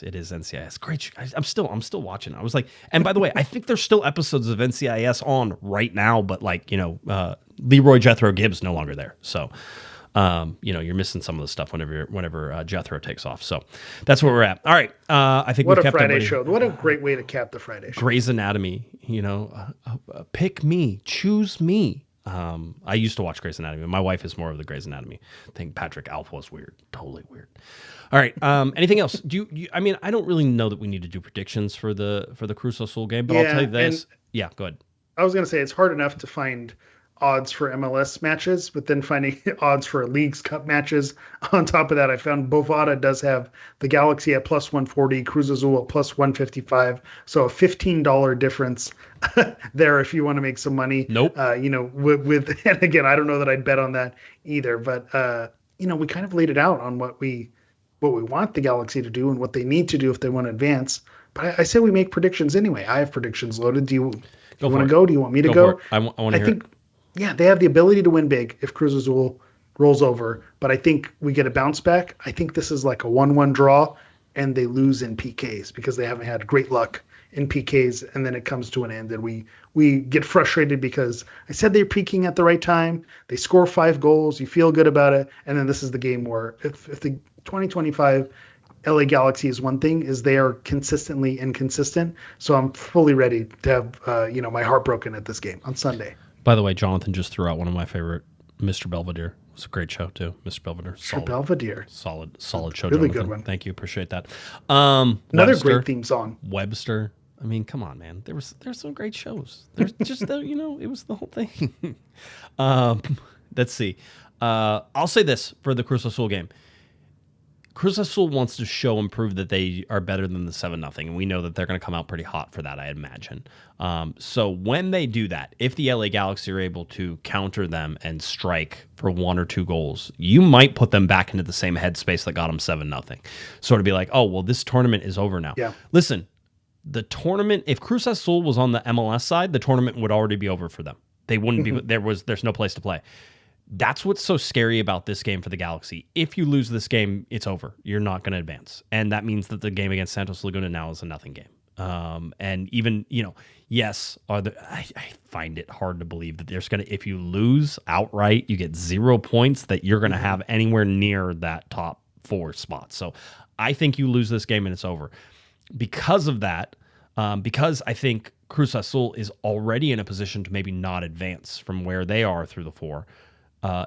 it is NCIS. Great. I'm still watching. I was like, and by the way, I think there's still episodes of NCIS on right now, but like, Leroy Jethro Gibbs no longer there. So you're missing some of the stuff whenever Jethro takes off. So that's where we're at. All right. I think what a Friday show. What a great way to cap the Friday show. Grey's Anatomy, pick me, choose me. I used to watch Grey's Anatomy. My wife is more of the Grey's Anatomy. I think Patrick Alpha was weird. Totally weird. All right. Anything else? I mean, I don't really know that we need to do predictions for the Cruz Azul game, but I'll tell you this. Yeah, go ahead. I was going to say it's hard enough to find odds for MLS matches, but then finding odds for Leagues Cup matches. On top of that, I found Bovada does have the Galaxy at plus 140, Cruz Azul at plus 155. So a $15 difference there if you want to make some money. Nope. With and again, I don't know that I'd bet on that either, but we kind of laid it out on what we want the Galaxy to do and what they need to do if they want to advance. But I say we make predictions anyway. I have predictions loaded. Do you want to go? Do you want me to go? I want to hear it. Yeah, they have the ability to win big if Cruz Azul rolls over, but I think we get a bounce back. I think this is like a 1-1 draw, and they lose in PKs because they haven't had great luck in PKs, and then it comes to an end, and we get frustrated because I said they're peaking at the right time. They score 5 goals, you feel good about it, and then this is the game where if the 2025 LA Galaxy is one thing, is they are consistently inconsistent. So I'm fully ready to have my heart broken at this game on Sunday. By the way, Jonathan just threw out one of my favorite, Mr. Belvedere. It was a great show too, Mr. Belvedere. Mr. Belvedere. Solid show. Really Jonathan. Good one. Thank you, appreciate that. Another great theme song. Webster. I mean, come on, man. There's some great shows. There's just it was the whole thing. Let's see. I'll say this for the Cruz Azul game. Cruz Azul wants to show and prove that they are better than the 7-0, and we know that they're going to come out pretty hot for that, I imagine. So when they do that, if the LA Galaxy are able to counter them and strike for 1 or 2 goals, you might put them back into the same headspace that got them 7-0. Sort of be like, oh, well, this tournament is over now. Yeah. Listen, the tournament, if Cruz Azul was on the MLS side, the tournament would already be over for them. They wouldn't be, there's no place to play. That's what's so scary about this game for the Galaxy. If you lose this game, it's over. You're not going to advance. And that means that the game against Santos Laguna now is a nothing game. And even, yes, I find it hard to believe that there's going to, if you lose outright, you get 0 points, that you're going to have anywhere near that top 4 spot. So I think you lose this game and it's over. Because of that, because I think Cruz Azul is already in a position to maybe not advance from where they are through the 4.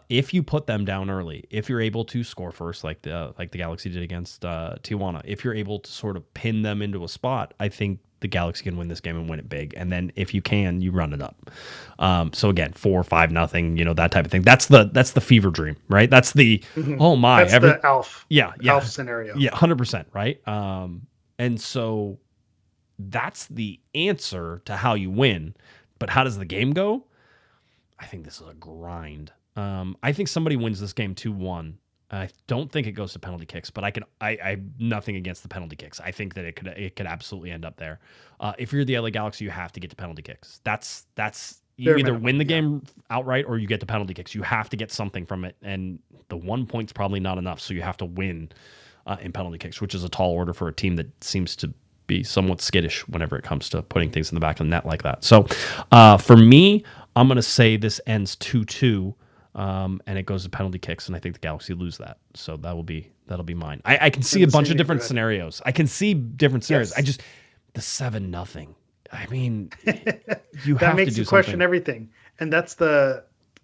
if you put them down early, if you're able to score first, like the Galaxy did against Tijuana, if you're able to sort of pin them into a spot, I think the Galaxy can win this game and win it big. And then if you can, you run it up. So again, 4-5-0, that type of thing. That's the fever dream, right? That's the oh my, that's the Alf. Alf scenario. Yeah, 100%, right? And so that's the answer to how you win. But how does the game go? I think this is a grind. I think somebody wins this game 2-1. I don't think it goes to penalty kicks, but I have nothing against the penalty kicks. I think that it could absolutely end up there. If you're the LA Galaxy, you have to get to penalty kicks. That's you either win the game outright or you get to penalty kicks. You have to get something from it, and the 1 point's probably not enough. So you have to win in penalty kicks, which is a tall order for a team that seems to be somewhat skittish whenever it comes to putting things in the back of the net like that. So for me, I'm going to say this ends 2-2. And it goes to penalty kicks, and I think the Galaxy lose that. So that'll be mine. I can see a bunch of different scenarios. I can see different scenarios. Yes. I just the 7-0. I mean, you that have to do makes you question something. everything, and that's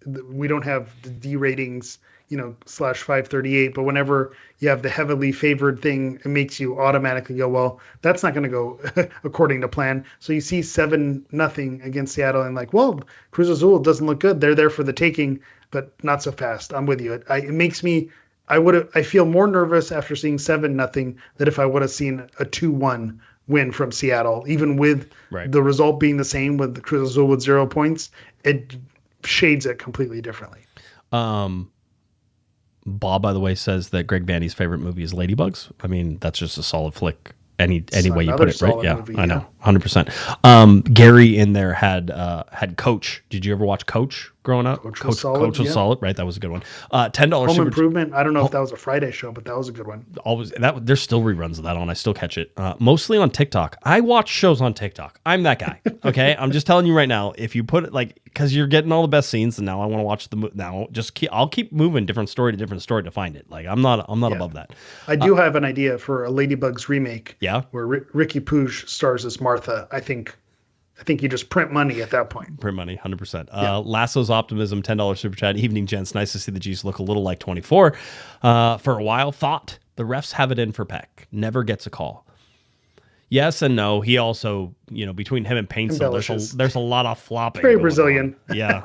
we don't have the D ratings, /538. But whenever you have the heavily favored thing, it makes you automatically go, well, that's not going to go according to plan. So you see 7-0 against Seattle, and like, well, Cruz Azul doesn't look good. They're there for the taking, but not so fast. I'm with you. It makes me. I feel more nervous after seeing 7-0 than if I would have seen a 2-1 win from Seattle, even with the result being the same with the Cruz Azul with 0 points. It shades it completely differently. Bob, by the way, says that Greg Vandy's favorite movie is Ladybugs. I mean, that's just a solid flick. Any way you put it, right? Yeah, movie, I know, 100%. Gary in there had Coach. Did you ever watch Coach growing up? Coach was solid, right? That was a good one. $10 Home Improvement. I don't know if that was a Friday show, but that was a good one. Always that. There's still reruns of that on. I still catch it. Mostly on TikTok. I watch shows on TikTok. I'm that guy. Okay, I'm just telling you right now. If you put it because you're getting all the best scenes, and now I want to watch I'll keep moving different story to find it. I'm not above that. I do have an idea for a Ladybugs remake. Yeah, where Ricky Pooch stars as Martha. I think you just print money at that point. Print money, 100%. Yeah. Lasso's Optimism, $10 super chat. Evening, gents. Nice to see the G's look a little like 24. For a while, thought the refs have it in for Peck. Never gets a call. Yes and no. He also, between him and Paintsil, there's a lot of flopping. Very Brazilian. Yeah.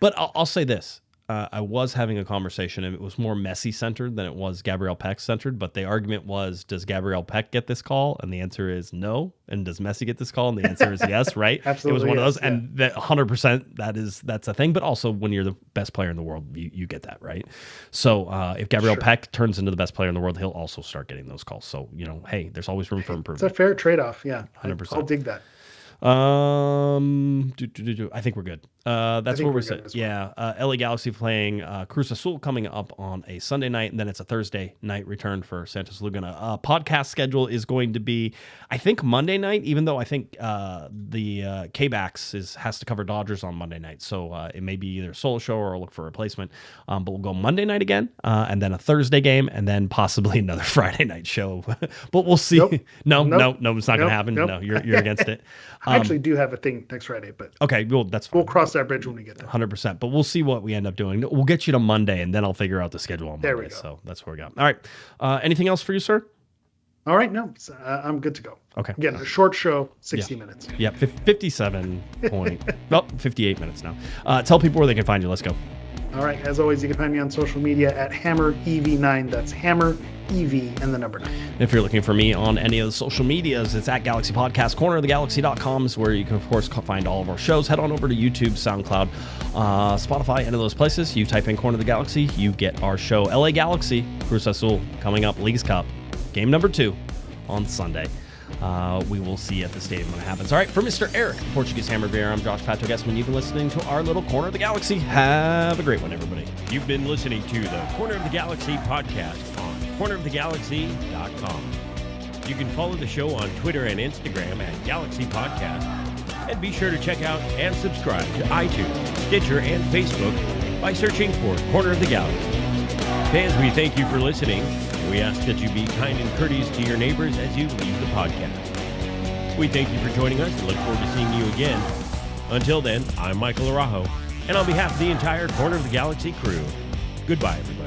But I'll say this. I was having a conversation, and it was more Messi centered than it was Gabriel Peck centered. But the argument was, does Gabriel Peck get this call? And the answer is no. And does Messi get this call? And the answer is yes, right? Absolutely. It was one of those. Yeah. And that 100%, that's a thing. But also, when you're the best player in the world, you get that, right? So if Gabriel Peck turns into the best player in the world, he'll also start getting those calls. So, hey, there's always room for improvement. It's a fair trade-off. Yeah. 100%. I'll dig that. I think we're good. That's where we're sitting. Well. Yeah. LA Galaxy playing Cruz Azul coming up on a Sunday night, and then it's a Thursday night return for Santos Laguna. Podcast schedule is going to be, I think, Monday night, even though I think the K-Backs has to cover Dodgers on Monday night. So it may be either a solo show or look for a replacement. But we'll go Monday night again, and then a Thursday game, and then possibly another Friday night show. But we'll see. Nope. No, it's not going to happen. Nope. No, you're against it. I actually do have a thing next Friday, but okay, well, that's fine. We'll cross that bridge when we get there. 100%. But we'll see what we end up doing. We'll get you to Monday, and then I'll figure out the schedule on Monday. There we go. So that's where we go. All right. Anything else for you, sir? All right. No, I'm good to go. Okay. Again, a short show, 60 minutes. Yeah, 57 point. 58 minutes now. Tell people where they can find you. Let's go. All right. As always, you can find me on social media at HammerEV9. That's Hammer EV and the number 9. If you're looking for me on any of the social medias, it's at Galaxy Podcast. CornerOfTheGalaxy.com is where you can, of course, find all of our shows. Head on over to YouTube, SoundCloud, Spotify, any of those places. You type in Corner of the Galaxy, you get our show. LA Galaxy, Cruz Azul, coming up, Leagues Cup, game number 2 on Sunday. We will see you at the stadium when it happens. All right, for Mr. Eric, Portuguese Hammer Vieira, I'm Josh Pato Guesman. You've been listening to our little Corner of the Galaxy. Have a great one, everybody. You've been listening to the Corner of the Galaxy podcast on cornerofthegalaxy.com. You can follow the show on Twitter and Instagram at Galaxy Podcast. And be sure to check out and subscribe to iTunes, Stitcher, and Facebook by searching for Corner of the Galaxy. Fans, we thank you for listening. We ask that you be kind and courteous to your neighbors as you leave the podcast. We thank you for joining us and look forward to seeing you again. Until then, I'm Michael Araujo. And on behalf of the entire Corner of the Galaxy crew, goodbye, everybody.